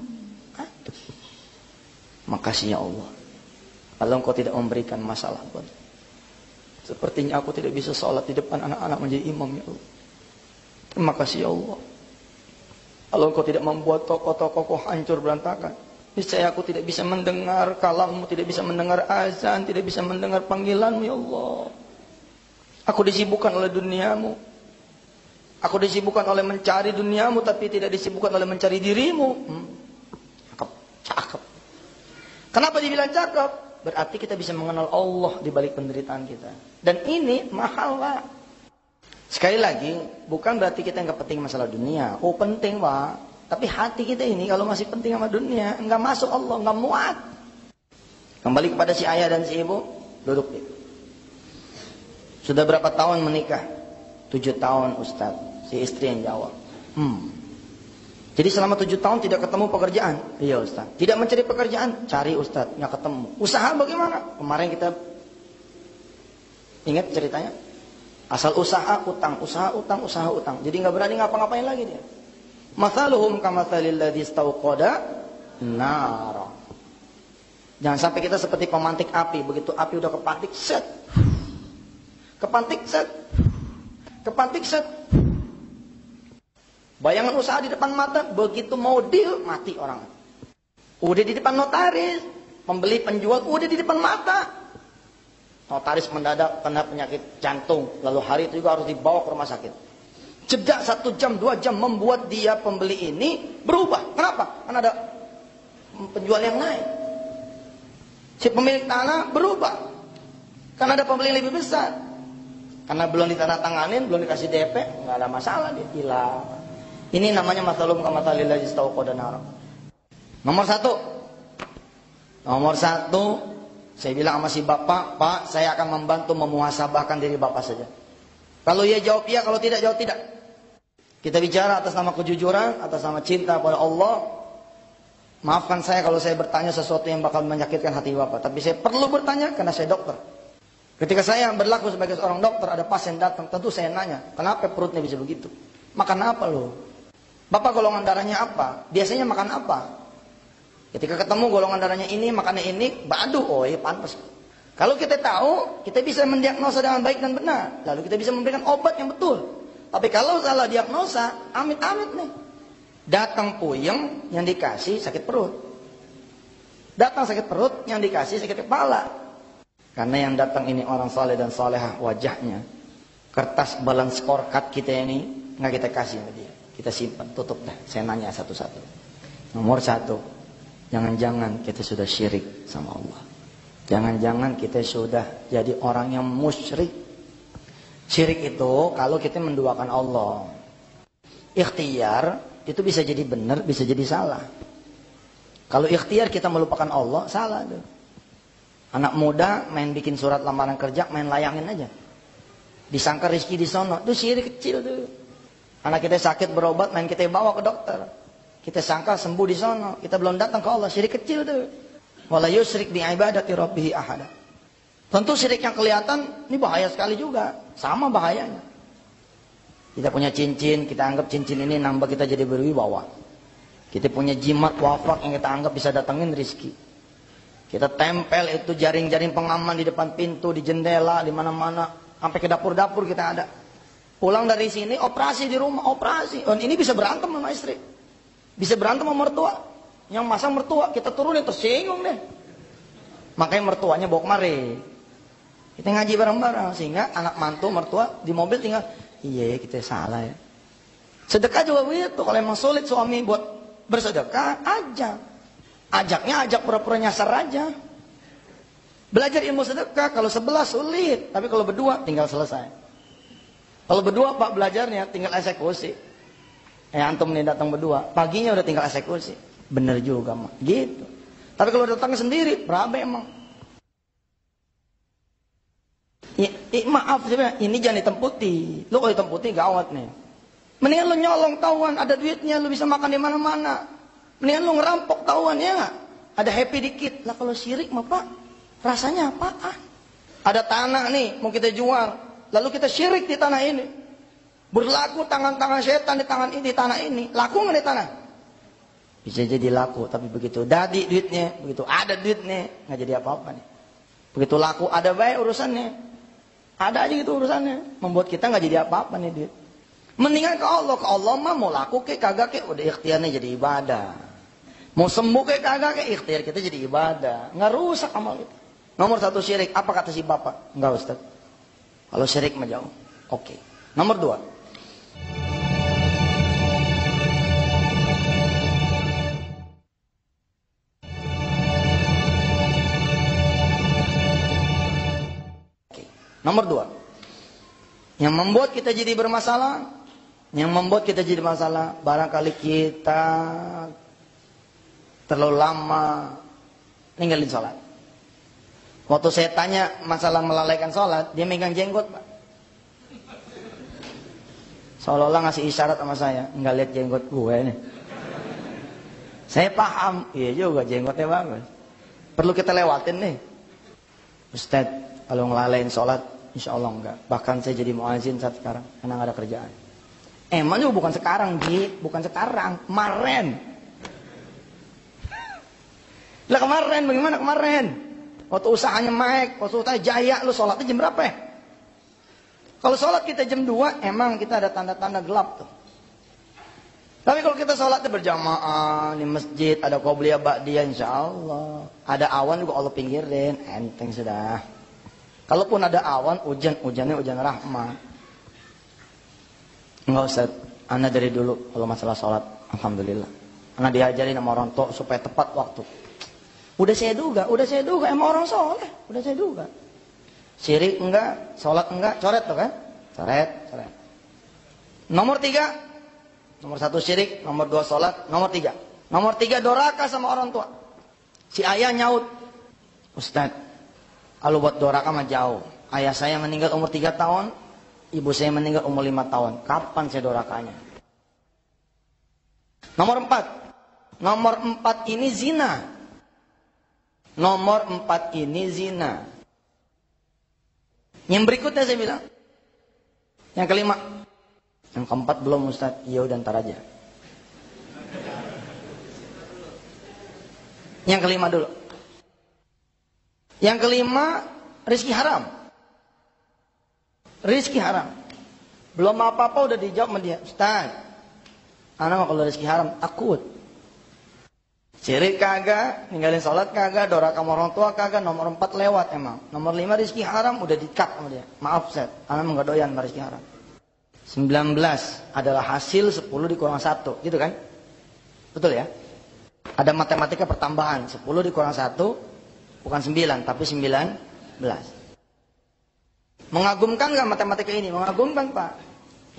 Makasih ya Allah, kalau Engkau tidak memberikan masalah buat, sepertinya aku tidak bisa sholat di depan anak-anak menjadi imam ya Allah. Terima kasih ya Allah, kalau Engkau tidak membuat tokoh-tokohku hancur berantakan, niscaya aku tidak bisa mendengar kalammu, tidak bisa mendengar azan, tidak bisa mendengar panggilanmu ya Allah. Aku disibukkan oleh duniamu. Aku disibukkan oleh mencari duniamu, tapi tidak disibukkan oleh mencari dirimu. Cakep. Kenapa dibilang cakep? Berarti kita bisa mengenal Allah di balik penderitaan kita. Dan ini mahal, Pak. Sekali lagi, bukan berarti kita nggak penting masalah dunia. Oh penting, Pak. Tapi hati kita ini kalau masih penting sama dunia, nggak masuk Allah, nggak muat. Kembali kepada si ayah dan si ibu, duduk deh. Sudah berapa tahun menikah? 7 tahun, Ustaz. Si istri yang jawab. Jadi selama 7 tahun tidak ketemu pekerjaan? Iya Ustaz. Tidak mencari pekerjaan? Cari Ustaz, nggak ketemu. Usaha bagaimana? Kemarin kita ingat ceritanya. Asal usaha utang, usaha utang, usaha utang. Jadi nggak berani ngapa-ngapain lagi dia. Mathaluhum kamathalil ladzi istauqada nara. Jangan sampai kita seperti pemantik api. Begitu api udah kepantik, set. Kepantik, set. kepantik set. Bayangan usaha di depan mata, begitu mau deal, mati orang. Udah di depan notaris, pembeli penjual udah di depan mata. Notaris mendadak kena penyakit jantung, lalu hari itu juga harus dibawa ke rumah sakit. Jeda 1 jam, 2 jam membuat dia pembeli ini berubah. Kenapa? Karena ada penjual yang naik. Si pemilik tanah berubah. Karena ada pembeli yang lebih besar. Karena belum ditandatanganin, belum dikasih DP, nggak ada masalah, dia hilang. Ini namanya mathalum kamathali ladzi istauqada nara. Nomor 1. Nomor 1, saya bilang sama si bapak, Pak, saya akan membantu memuhasabahkan diri bapak saja. Kalau ia jawab iya, kalau tidak jawab tidak. Kita bicara atas nama kejujuran, atas nama cinta pada Allah. Maafkan saya kalau saya bertanya sesuatu yang bakal menyakitkan hati bapak. Tapi saya perlu bertanya karena saya dokter. Ketika saya berlaku sebagai seorang dokter, ada pasien datang, tentu saya nanya, kenapa perutnya bisa begitu? Makan apa lo? Bapak golongan darahnya apa? Biasanya makan apa? Ketika ketemu golongan darahnya ini, makannya ini, badu, oh iya pantas. Kalau kita tahu, kita bisa mendiagnosa dengan baik dan benar. Lalu kita bisa memberikan obat yang betul. Tapi kalau salah diagnosa, amit-amit nih. Datang puyeng, yang dikasih sakit perut. Datang sakit perut, yang dikasih sakit kepala. Karena yang datang ini orang saleh dan salehah wajahnya. Kertas balance scorecard kita ini, nggak kita kasih ke dia. Kita simpan, tutup dah. Saya nanya satu-satu. Nomor 1, jangan-jangan kita sudah syirik sama Allah. Jangan-jangan kita sudah jadi orang yang musyrik. Syirik itu kalau kita menduakan Allah. Ikhtiar itu bisa jadi benar, bisa jadi salah. Kalau ikhtiar kita melupakan Allah, salah tuh. Anak muda main bikin surat lamaran kerja, main layangin aja. Disangka rezeki di sono, itu syirik kecil tuh. Anak kita sakit berobat, main kita bawa ke dokter. Kita sangka sembuh di sono, kita belum datang ke Allah, syirik kecil tuh. Wala yusyrik bi ibadati rabbih ahada. Tentu syirik yang kelihatan ini bahaya sekali juga, sama bahayanya. Kita punya cincin, kita anggap cincin ini nambah kita jadi berwibawa. Kita punya jimat wafak yang kita anggap bisa datangin rezeki. Kita tempel itu jaring-jaring pengaman di depan pintu, di jendela, di mana-mana, sampai ke dapur-dapur kita ada. Pulang dari sini operasi di rumah, operasi. Dan ini bisa berantem sama istri. Bisa berantem sama mertua. Yang masang mertua, kita turunin tersinggung deh. Makanya mertuanya bawa kemari. Kita ngaji bareng-bareng. Sehingga anak mantu mertua di mobil tinggal, iya kita salah ya. Sedekah juga begitu. Kalau emang sulit suami buat bersedekah, ajak. Ajaknya ajak pura-pura nyasar aja. Belajar ilmu sedekah, kalau 11 sulit. Tapi kalau berdua tinggal selesai. Kalau berdua pak belajarnya tinggal eksekusi. Antum nih datang berdua, paginya udah tinggal eksekusi. Bener juga mah, gitu. Tapi kalau datang sendiri, berabe emang. Maaf, ini jangan ditemputi. Lu kalau ditemputi gawat nih. Mendingan lu nyolong tahuan, ada duitnya, lu bisa makan di mana-mana. Mendingan lu ngerampok tahuan ya, ada happy dikit. Lah kalau syirik mah pak, rasanya apaan? Ada tanah nih, mau kita jual. Lalu kita syirik di tanah ini. Berlaku tangan-tangan setan di tangan ini, di tanah ini. Laku nggak di tanah? Bisa jadi laku, tapi begitu dadi duitnya, begitu ada duitnya, nggak jadi apa-apa nih. Begitu laku, ada baik urusannya. Ada aja gitu urusannya. Membuat kita nggak jadi apa-apa nih duit. Mendingan ke Allah mah mau laku ke kagak ke, udah ikhtiarnya jadi ibadah. Mau sembuh ke kagak ke, ikhtiar kita jadi ibadah. Nggak rusak amal kita. Nomor 1 syirik, apa kata si bapak? Enggak Ustaz. Kalau syirik mah jauh. Oke. Nomor 2. Oke. Nomor 2. Yang membuat kita jadi bermasalah, barangkali kita terlalu lama ninggalin sholat. Waktu saya tanya masalah melalaikan sholat, dia megang jenggot pak. Seolah-olah ngasih isyarat sama saya, nggak lihat jenggot gue nih. Saya paham, iya juga jenggotnya bagus. Perlu kita lewatin nih. Ustaz, kalau ngelalain sholat, insya Allah enggak. Bahkan saya jadi muazin saat sekarang, karena nggak ada kerjaan. Emang juga bukan sekarang, bukan sekarang, kemarin. Lah kemarin, bagaimana kemarin? Waktu usahanya naik, waktu usahanya jaya, lu sholatnya jam berapa ya? Kalau sholat kita jam 2, emang kita ada tanda-tanda gelap tuh. Tapi kalau kita sholatnya berjamaah di masjid, ada qobliyah ba'diyah, insya Allah. Ada awan juga Allah pinggirin, enteng sudah. Kalaupun ada awan, hujannya hujan rahmat. Enggak Ustaz, Ana dari dulu kalau masalah sholat, alhamdulillah. Ana diajarin sama orang tua supaya tepat waktu. Udah saya duga, emang orang soleh, udah saya duga. Syirik enggak, sholat enggak, coret tuh kan? Coret. Nomor 3. Nomor 1 syirik, nomor 2 sholat, nomor 3. Nomor 3 doraka sama orang tua. Si ayah nyaut, Ustaz, kalau buat doraka mah jauh. Ayah saya meninggal umur 3 tahun, ibu saya meninggal umur 5 tahun. Kapan saya dorakanya? Nomor 4. Nomor 4 ini zina. Nomor 4 ini zina. Yang berikutnya saya bilang. Yang kelima. Yang keempat belum Ustaz. Iya udah ntar aja. Yang kelima dulu. Yang kelima, rizki haram. Rizki haram. Belum apa-apa udah dijawab sama dia. Ustaz, anak kalau rizki haram takut. Syirik kagak, ninggalin sholat kagak, doraka sama orang tua kagak, nomor 4 lewat emang. Nomor 5 rizki haram udah di-cut sama dia. Maaf Ustaz, anak enggak doyan sama rizki haram. 19 adalah hasil 10 dikurang 1, gitu kan? Betul ya? Ada matematika pertambahan, 10 dikurang 1, bukan 9, tapi 19. Mengagumkan gak matematika ini? Mengagumkan Pak.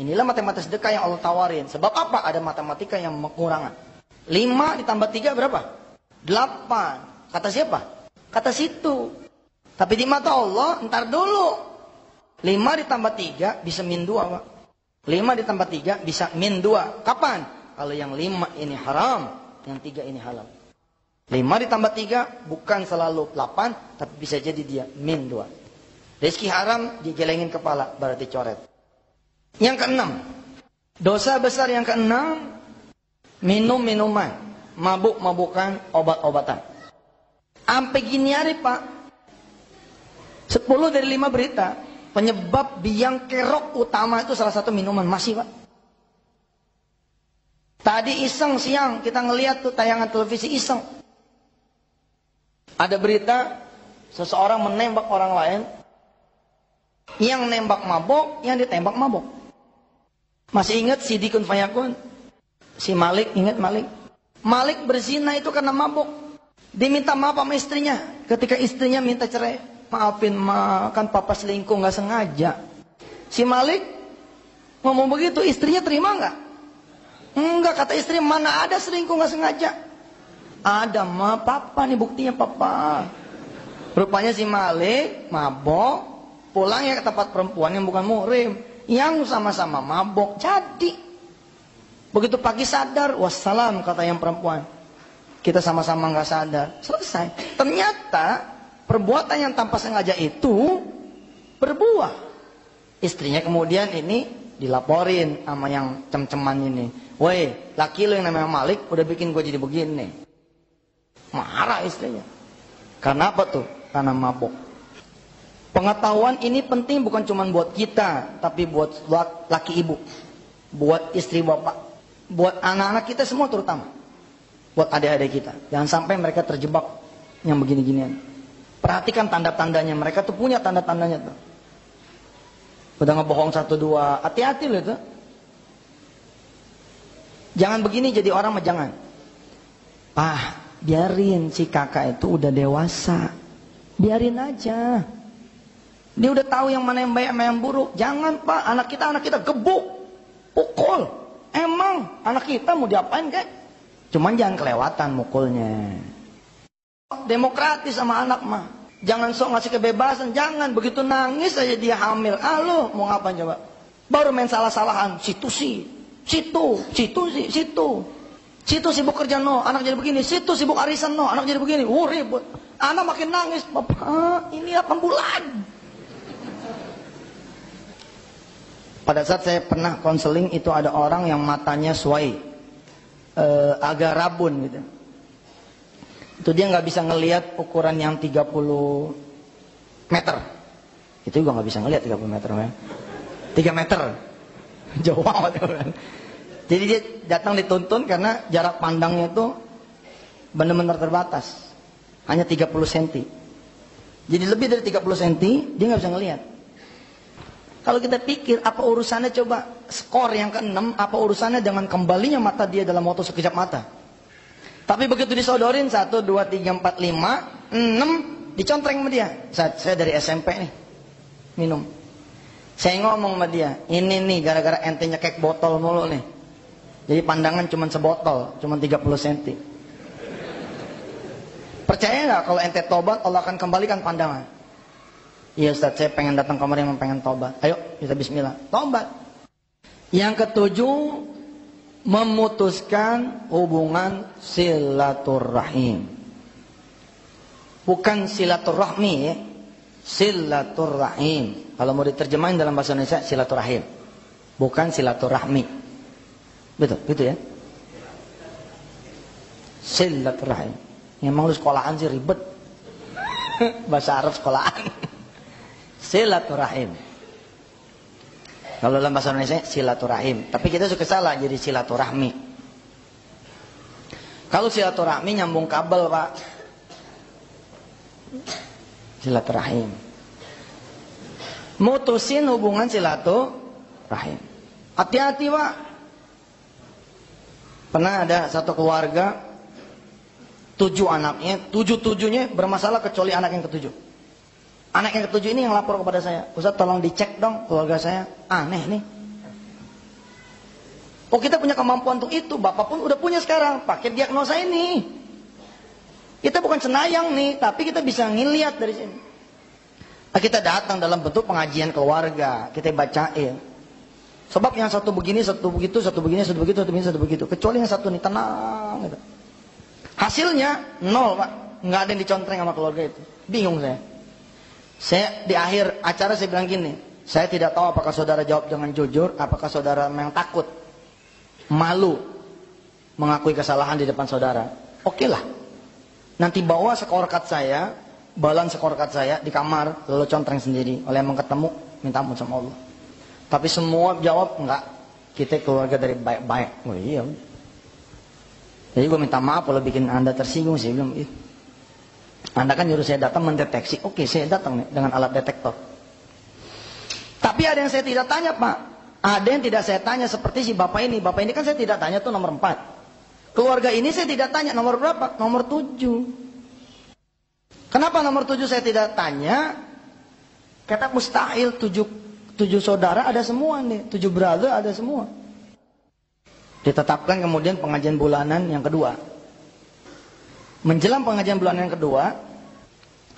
Inilah matematika sedekah yang Allah tawarin. Sebab apa? Ada matematika yang mengurangan. 5 ditambah 3 berapa? 8. Kata siapa? Kata situ. Tapi di mata Allah, ntar dulu. 5 ditambah 3 bisa min 2 Pak. 5 ditambah 3 bisa min 2. Kapan? Kalau yang 5 ini haram, yang 3 ini halal. 5 ditambah 3 bukan selalu 8, tapi bisa jadi dia min 2. Rezeki haram digelengin kepala, berarti coret. Yang keenam, dosa besar yang keenam, minum minuman, mabuk-mabukan, obat-obatan. Sampai gini hari Pak, 10 dari 5 berita, penyebab biang kerok utama itu salah satu minuman. Masih Pak. Tadi iseng siang kita ngelihat tuh tayangan televisi iseng. Ada berita seseorang menembak orang lain. Yang nembak mabok, yang ditembak mabok. Masih ingat si Dikun Fayakun? Si Malik, ingat Malik? Malik berzina itu karena mabok. Dia minta maaf sama istrinya. Ketika istrinya minta cerai. Maafin kan papa selingkuh gak sengaja. Si Malik ngomong begitu, istrinya terima gak? Enggak, kata istri, mana ada selingkuh gak sengaja. Ada mah, papa nih buktinya papa. Rupanya si Malik mabok, pulangnya ke tempat perempuan yang bukan muhrim, yang sama-sama mabok. Jadi begitu pagi sadar, wassalam kata yang perempuan, kita sama-sama gak sadar. Selesai. Ternyata perbuatan yang tanpa sengaja itu berbuah. Istrinya kemudian ini dilaporin sama yang cem-ceman ini. Woi, laki lo yang namanya Malik udah bikin gue jadi begini. Marah istrinya. Karena apa tuh? Karena mabok. Pengetahuan ini penting bukan cuma buat kita, tapi buat laki ibu, buat istri bapak, buat anak-anak kita semua terutama. Buat adik-adik kita. Jangan sampai mereka terjebak yang begini-ginian. Perhatikan tanda-tandanya. Mereka tuh punya tanda-tandanya tuh. Udah ngebohong 1, 2. Hati-hati loh itu. Jangan begini jadi orang mah jangan. Biarin si kakak itu udah dewasa. Biarin aja. Dia udah tahu yang mana yang baik sama yang buruk. Jangan Pak, anak kita gebuk. Pukul. Emang anak kita mau diapain kek? Cuman jangan kelewatan mukulnya. Demokratis sama anak mah. Jangan sok ngasih kebebasan. Jangan begitu nangis aja dia hamil. Lo mau ngapain coba? Baru main salah-salahan. Situ sibuk kerja no, anak jadi begini. Situ sibuk arisan no, anak jadi begini. Ribut. Anak makin nangis. Bapak, ini 8 bulan. Pada saat saya pernah konseling itu ada orang yang matanya suai, agak rabun gitu. Itu dia nggak bisa ngelihat ukuran yang 30 meter. Itu juga nggak bisa ngelihat 30 meter. Ya. 3 meter. Jauh banget. Jadi dia datang dituntun karena jarak pandangnya itu benar-benar terbatas. Hanya 30 cm. Jadi lebih dari 30 cm dia nggak bisa ngelihat. Kalau kita pikir apa urusannya coba skor yang ke-6, apa urusannya dengan kembalinya mata dia dalam waktu sekejap mata. Tapi begitu disodorin 1, 2, 3, 4, 5, 6 dicontreng sama dia. Saya dari SMP nih minum. Saya ngomong sama dia, ini nih gara-gara ente nyekek botol mulu nih. Jadi pandangan cuma sebotol, cuma 30 cm. Percaya nggak kalau ente tobat Allah akan kembalikan pandangan? Iya Ustaz, saya pengen datang kemari memang pengen tobat. Ayo kita bismillah, tobat. Yang ke-7, memutuskan hubungan silaturahim. Bukan silaturahmi ya. Silaturahim. Kalau mau diterjemahin dalam bahasa Indonesia silaturahim. Bukan silaturahmi. Betul, gitu ya. Silaturahim. Emang lu sekolahan sih ribet. Bahasa Arab sekolahan. Silaturahim. Kalau dalam bahasa Indonesia silaturahim. Tapi kita suka salah jadi silaturahmi. Kalau silaturahmi nyambung kabel Pak. Silaturahim. Mutusin hubungan silaturahim. Hati-hati Pak. Pernah ada satu keluarga 7 anaknya, 7-7-nya bermasalah kecuali anak yang ke-7. Anak yang ke-7 ini yang lapor kepada saya, Ustaz tolong dicek dong keluarga saya, aneh nih. Oh kita punya kemampuan untuk itu, Bapak pun udah punya sekarang, pakai diagnosa ini. Kita bukan senayang nih, tapi kita bisa ngeliat dari sini. Nah, kita datang dalam bentuk pengajian keluarga, kita bacain. Sebab yang satu begini, satu begitu, satu begini, satu begitu, satu begini, satu begitu. Kecuali yang satu nih tenang gitu. Hasilnya 0 Pak, nggak ada yang dicontreng sama keluarga itu. Bingung saya. Saya di akhir acara saya bilang gini, saya tidak tahu apakah saudara jawab dengan jujur, apakah saudara memang takut, malu mengakui kesalahan di depan saudara. Oke lah, nanti bawa scorecard saya, balance scorecard saya di kamar, lalu contreng sendiri. Oleh yang ketemu, minta ampun sama Allah. Tapi semua jawab enggak, kita keluarga dari baik-baik. Oh iya. Jadi gue minta maaf kalau bikin anda tersinggung sih, belum itu. Anda kan nyuruh saya datang mendeteksi. Oke, saya datang nih dengan alat detektor. Tapi ada yang saya tidak tanya Pak. Ada yang tidak saya tanya seperti si Bapak ini. Bapak ini kan saya tidak tanya tuh nomor 4. Keluarga ini saya tidak tanya nomor berapa? Nomor 7. Kenapa nomor 7 saya tidak tanya? Kata mustahil 7 saudara ada semua nih. 7 brother ada semua. Ditetapkan kemudian pengajian bulanan yang kedua. Menjelang pengajian bulanan yang kedua,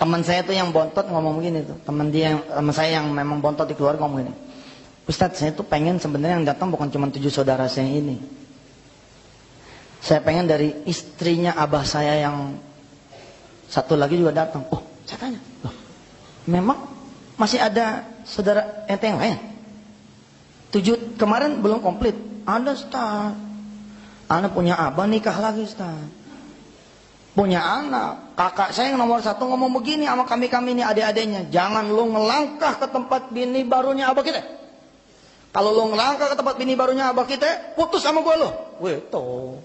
teman saya tuh yang bontot ngomong begini tuh. Teman saya yang memang bontot di keluarga ngomong gini. Ustadz, saya tuh pengen sebenarnya yang datang bukan cuma 7 saudara saya ini. Saya pengen dari istrinya abah saya yang satu lagi juga datang. Oh, saya tanya. Loh, memang masih ada saudara ente yang lain? 7 kemarin belum komplit. Ada Ustaz. Anak punya abah nikah lagi Ustaz. Punya anak, kakak saya yang nomor 1 ngomong begini sama kami ini adik-adiknya, jangan lu ngelangkah ke tempat bini barunya abah kita. Kalau lu ngelangkah ke tempat bini barunya abah kita, putus sama gue lo. Wih tuh,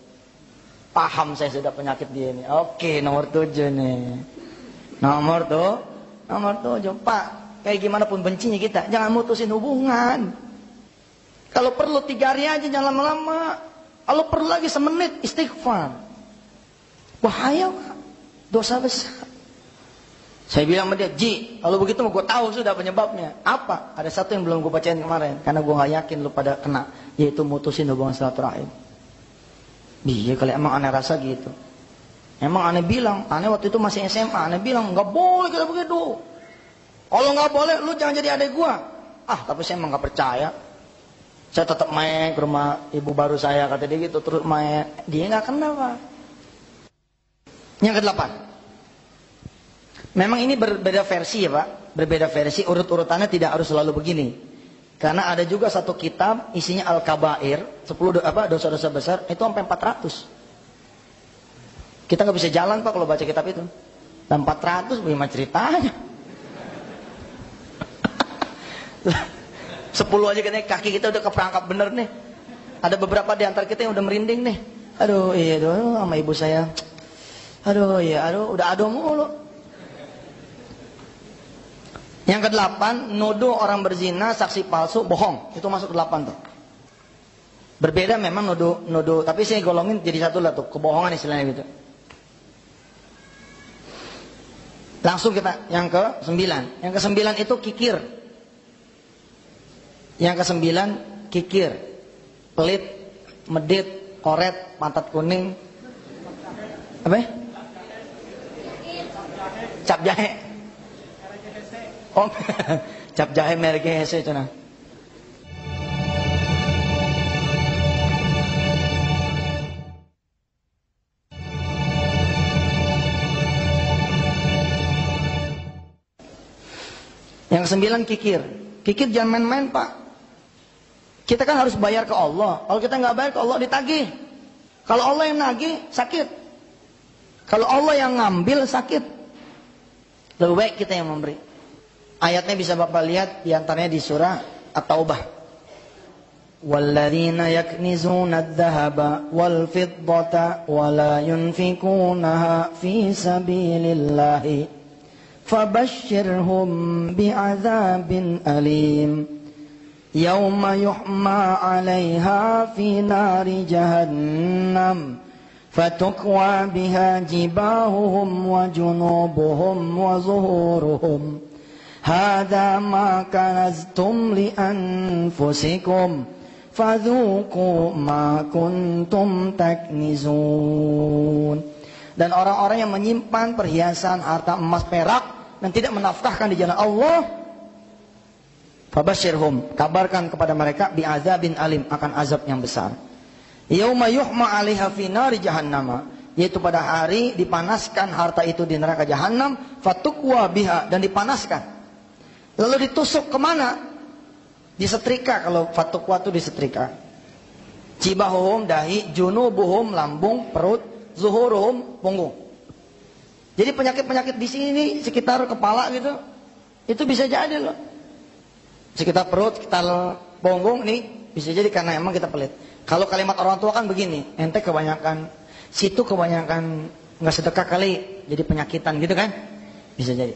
paham saya sudah penyakit dia ini. Oke, nomor 7 nih, nomor 7 Pak, kayak gimana pun bencinya kita, jangan mutusin hubungan. Kalau perlu 3 hari aja, jangan lama-lama. Kalau perlu lagi semenit istighfar. Bahaya Pak, dosa besar. Saya bilang sama dia, Ji, kalau begitu gue tahu sudah penyebabnya. Apa? Ada satu yang belum gue bacain kemarin, karena gue gak yakin lu pada kena, yaitu mutusin hubungan silaturahim. Iya kali emang aneh rasa gitu. Emang aneh bilang, aneh waktu itu masih SMA, aneh bilang gak boleh kita begitu. Kalau gak boleh, lu jangan jadi adik gue. Tapi saya emang gak percaya. Saya tetap main ke rumah ibu baru saya, kata dia gitu, terus main. Dia gak kena Pak. Yang ke-8. Memang ini berbeda versi ya Pak. Berbeda versi, urut-urutannya tidak harus selalu begini. Karena ada juga satu kitab isinya Al-Kabair, 10 dosa-dosa besar, itu sampai 400. Kita nggak bisa jalan Pak kalau baca kitab itu. Dan 400 bagaimana ceritanya? 10 aja katanya kaki kita udah keperangkap bener nih. Ada beberapa di antara kita yang udah merinding nih. Aduh iya aduh sama ibu saya. Aduh iya aduh udah aduh mulu. Yang ke-8, nuduh orang berzina, saksi palsu, bohong. Itu masuk ke-8 tuh. Berbeda memang nuduh, tapi saya golongin jadi satu lah tuh, kebohongan istilahnya gitu. Langsung kita yang ke-9. Yang ke-9 itu kikir. Yang ke-9 kikir. Pelit, medit, koret, pantat kuning. Apa? Cap jahe. Oh, cap jahe mereknya hese cenah. Yang ke-9 kikir. Kikir jangan main-main, Pak. Kita kan harus bayar ke Allah. Kalau kita nggak bayar ke Allah ditagih. Kalau Allah yang nagih sakit. Kalau Allah yang ngambil sakit. Lebih baik kita yang memberi. Ayatnya bisa Bapak lihat di antaranya di surah At-Taubah. Walladzina yaknizuna adh-dhahaba wal fiddata wa la yunfikunaha fi sabilillahi fabashshirhum bi'adzabin alim yawma yuhma 'alaiha fi nari jahannam fatukwa biha jibahuhum wa junubuhum wa zuhuruhum Hada ma kanaztum li anfusikum fadzuqu ma kuntum taknizun. Dan orang-orang yang menyimpan perhiasan harta emas perak dan tidak menafkahkan di jalan Allah, fabashirhum, kabarkan kepada mereka bi'adzabin alim, akan azab yang besar. Yauma yuhma 'alaiha fi nari jahannam, yaitu pada hari dipanaskan harta itu di neraka jahanam, fatukwa biha, dan dipanaskan. Lalu ditusuk kemana? Disetrika. Kalau fatukwa itu disetrika. Cibahuhum dahi, junubuhum lambung, perut, zuhuruhum punggung. Jadi penyakit-penyakit di sini sekitar kepala gitu, itu bisa jadi loh. Sekitar perut, sekitar punggung nih bisa jadi karena emang kita pelit. Kalau kalimat orang tua kan begini, ente kebanyakan situ kebanyakan nggak sedekah kali, jadi penyakitan gitu kan? Bisa jadi.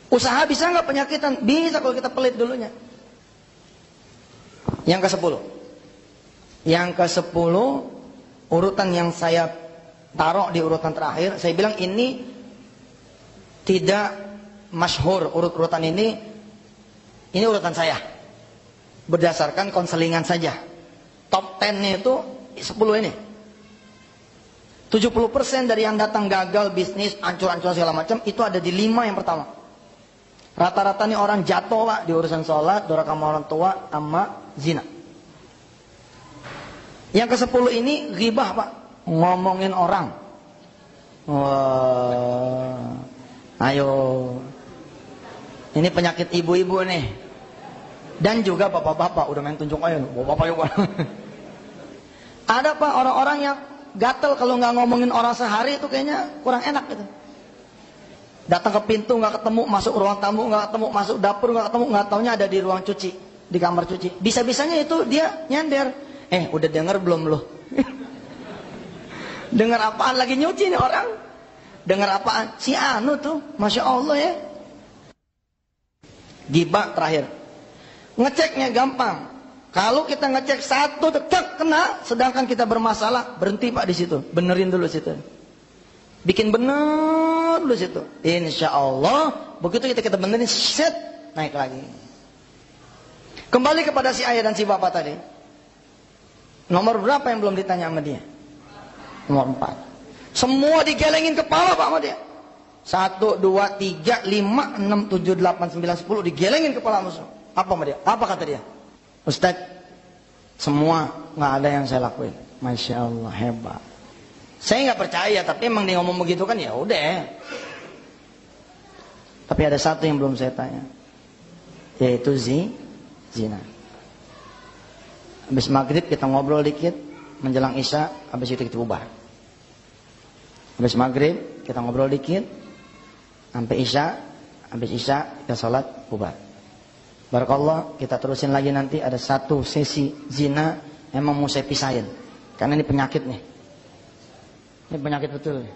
Usaha bisa nggak penyakitan? Bisa kalau kita pelit dulunya. Yang ke-10. Yang ke-10 urutan yang saya taruh di urutan terakhir, saya bilang ini tidak masyhur urut-urutan ini urutan saya. Berdasarkan konselingan saja. Top 10-nya itu 10 ini. 70% dari yang datang gagal bisnis, ancur-ancur segala macam itu ada di 5 yang pertama. Rata-rata nih orang jatuh Pak di urusan sholat, durhaka sama orang tua, sama zina. Yang ke-10 ini ghibah Pak, ngomongin orang. Wah, ayo, ini penyakit ibu-ibu nih, dan juga bapak-bapak udah main tunjuk ayo, bapak juga. Ada Pak orang-orang yang gatel kalau nggak ngomongin orang sehari itu kayaknya kurang enak gitu. Datang ke pintu nggak ketemu, masuk ruang tamu nggak ketemu, masuk dapur nggak ketemu, nggak taunya ada di ruang cuci, di kamar cuci. Bisa-bisanya itu dia nyender. Udah denger belum lo? Dengar apaan lagi nyuci nih orang? Dengar apaan? Si anu tuh, masya Allah ya. Ghibah terakhir. Ngeceknya gampang. Kalau kita ngecek satu tetap kena, sedangkan kita bermasalah, berhenti Pak di situ, benerin dulu situ. Bikin bener dulu situ. Insya Allah begitu kita benerin, set, naik lagi. Kembali kepada si ayah dan si bapak tadi. Nomor berapa yang belum ditanya sama dia? Nomor 4. Semua digelengin kepala Pak sama dia. 1, 2, 3, 5, 6, 7, 8, 9, 10 digelengin kepala musuh. Apa sama dia? Apa kata dia? Ustaz, semua nggak ada yang saya lakuin. Masya Allah, hebat. Saya nggak percaya, tapi emang dia ngomong begitu kan ya udah. Tapi ada satu yang belum saya tanya, yaitu zina. Habis maghrib kita ngobrol dikit, menjelang isya, habis itu kita bubar. Habis maghrib kita ngobrol dikit, sampai isya, habis isya kita sholat bubar. Barakallah, kita terusin lagi nanti ada satu sesi zina emang mau saya pisahin. Karena ini penyakit nih. Ini penyakit betul.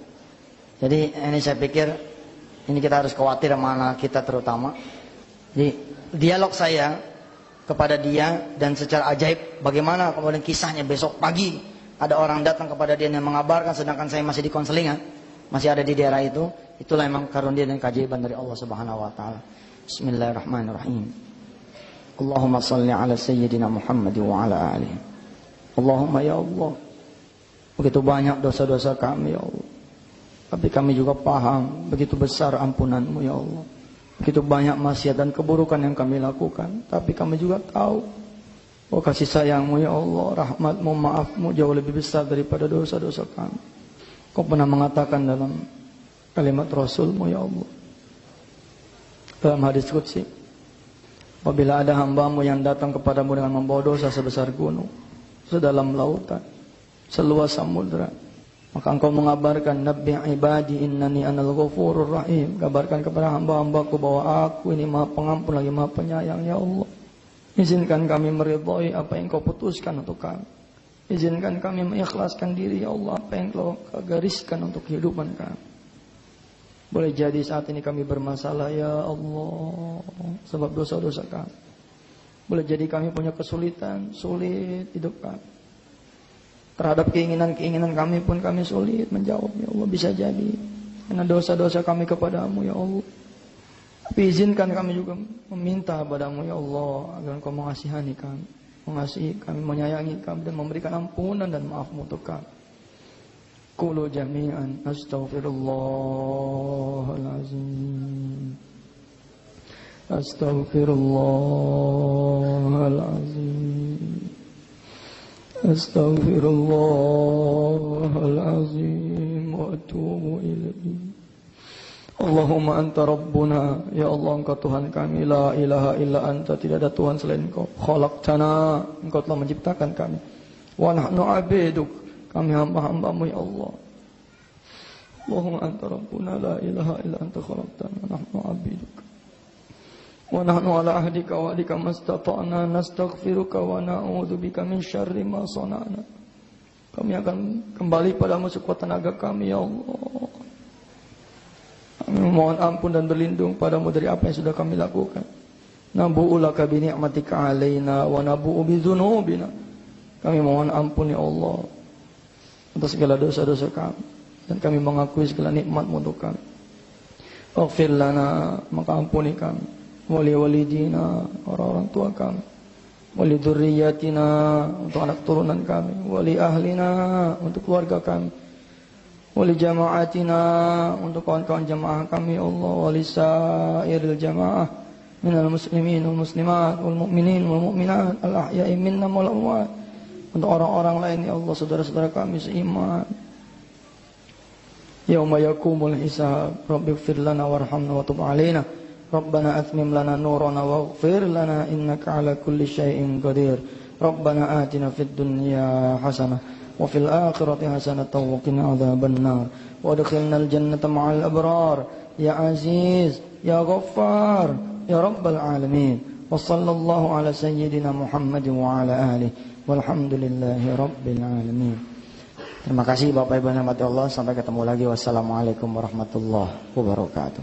Jadi ini saya pikir ini kita harus khawatir sama anak kita terutama. Jadi dialog saya kepada dia dan secara ajaib bagaimana kemudian kisahnya besok pagi ada orang datang kepada dia yang mengabarkan sedangkan saya masih di konselingan, masih ada di daerah itu. Itulah memang karunia dan keajaiban dari Allah Subhanahu wa taala. Bismillahirrahmanirrahim. Allahumma salli ala sayyidina Muhammad wa ala alihi. Allahumma ya Allah, begitu banyak dosa-dosa kami ya Allah, tapi kami juga paham begitu besar ampunan-Mu ya Allah. Begitu banyak maksiat dan keburukan yang kami lakukan, tapi kami juga tahu oh kasih sayang-Mu ya Allah, rahmat-Mu, maaf-Mu jauh lebih besar daripada dosa-dosa kami. Kau pernah mengatakan dalam kalimat Rasul-Mu ya Allah, dalam hadis qudsi, apabila ada hamba-Mu yang datang kepadamu dengan membawa dosa sebesar gunung, sedalam lautan, seluas samudra, maka engkau mengabarkan, Nabbi ibadi innani anal ghafurur rahim, kabarkan kepada hamba-hambaku bahwa aku ini maha pengampun lagi maha penyayang ya Allah. Izinkan kami meridhai apa yang kau putuskan untuk kami. Izinkan kami mengikhlaskan diri ya Allah apa yang kau gariskan untuk kehidupan kami. Boleh jadi saat ini kami bermasalah ya Allah sebab dosa-dosa kami. Boleh jadi kami punya kesulitan, sulit hidup kami. Terhadap keinginan-keinginan kami pun kami sulit menjawab ya Allah, bisa jadi karena dosa-dosa kami kepadamu ya Allah. Tapi izinkan kami juga meminta padamu ya Allah agar Engkau mengasihani kami, mengasihi kami, menyayangi kami dan memberikan ampunan dan maaf-Mu untuk kami. Qulu jami'an astaghfirullahalazim. Astaghfirullahalazim. Astaghfirullahalazim wa atubu ilaihi. Allahumma anta rabbuna, ya Allah engkau Tuhan kami, la ilaha illa anta, tidak ada Tuhan selain Engkau. Khalaqtana, Engkau telah menciptakan kami. Wa nahnu abiduk, kami hamba-hambamu ya Allah. Allahumma anta rabbuna, la ilaha illa anta khalaqtana, nahnu abiduk. Wa nahnu ala ahdika wa adika mastata'na nastaghfiruka wa na'udzubika min syarri ma sana'na. Kami akan kembali padamu sekuat tenaga kami ya Allah. Kami mohon ampun dan berlindung padamu dari apa yang sudah kami lakukan. Nabu'u laka bi ni'matika alaina wa nabu'u bi dzunubina. Kami mohon ampun ya Allah atas segala dosa-dosa kami dan kami mengakui segala nikmat-Mu untuk kami. Ighfir lana, maka ampuni kami. Wali walidina, orang-orang tua kami. Wali dzurriyyatina, untuk anak turunan kami. Wali ahlina, untuk keluarga kami. Wali jama'atina, untuk kawan-kawan jamaah kami ya Allah. Wali sairil jamaah minal muslimin wal muslimat wal mu'minin wal mu'minat al ahya'i minnam wal amwat. Untuk orang-orang lain ya Allah, saudara-saudara kami seiman. Yauma yakumul hisab, Rabbighfir lana warhamna wa tub 'alaina. Rabbana atmim lana nurana waghfir lana innaka 'ala kulli syai'in qadir. Rabbana atina fid dunya hasanah wa fil akhirati hasanatan wa qina adzabannar. Wa adkhilnal jannata ma'al abrar ya aziz ya ghaffar ya rabbal alamin. Wa sallallahu ala sayyidina Muhammad wa ala alihi walhamdulillahi rabbil alamin. Terima kasih Bapak Ibu yang dirahmati Allah. Sampai ketemu lagi. Wassalamualaikum warahmatullahi wabarakatuh.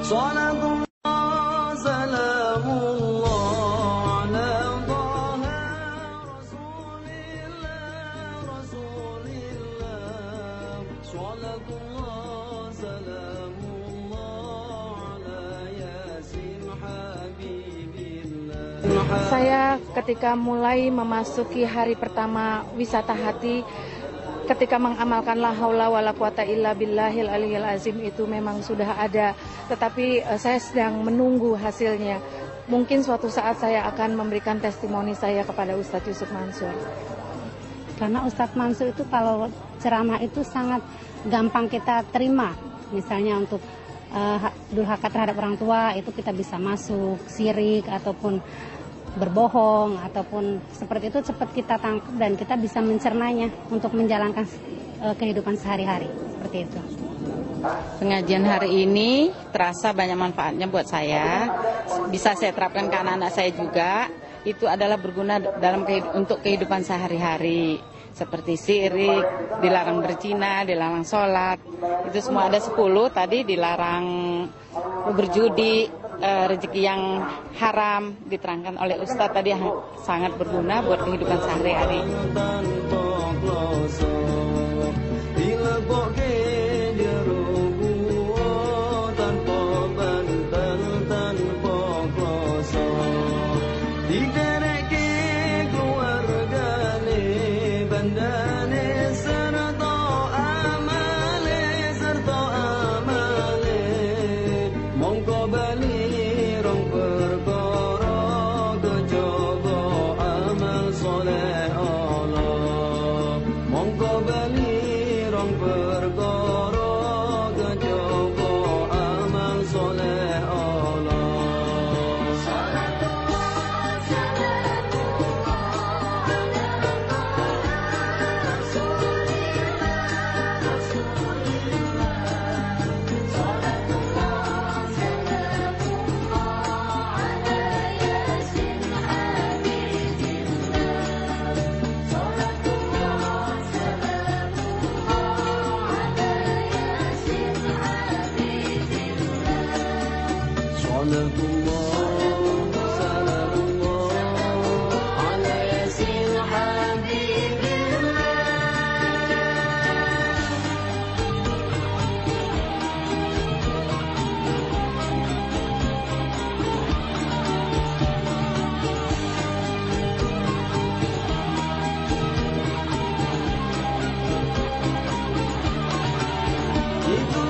Salatullah, salamullah ala Taha Rasulillah. Salatullah, salamullah ala Yasin Habibillah. Saya ketika mulai memasuki hari pertama wisata hati, ketika mengamalkan la haula wala quwata illa billahil aliyil azim itu memang sudah ada, tetapi saya sedang menunggu hasilnya. Mungkin suatu saat saya akan memberikan testimoni saya kepada Ustadz Yusuf Mansur. Karena Ustadz Mansur itu kalau ceramah itu sangat gampang kita terima. Misalnya untuk durhaka terhadap orang tua itu kita bisa masuk, syirik ataupun berbohong ataupun seperti itu cepat kita tangkap dan kita bisa mencernanya untuk menjalankan kehidupan sehari-hari seperti itu. Pengajian hari ini terasa banyak manfaatnya buat saya. Bisa saya terapkan ke anak-anak saya juga. Itu adalah berguna untuk kehidupan sehari-hari. Seperti syirik, dilarang berzina, dilarang sholat. Itu semua ada 10, tadi dilarang berjudi, rezeki yang haram, diterangkan oleh Ustadz tadi yang sangat berguna buat kehidupan sehari-hari. Itu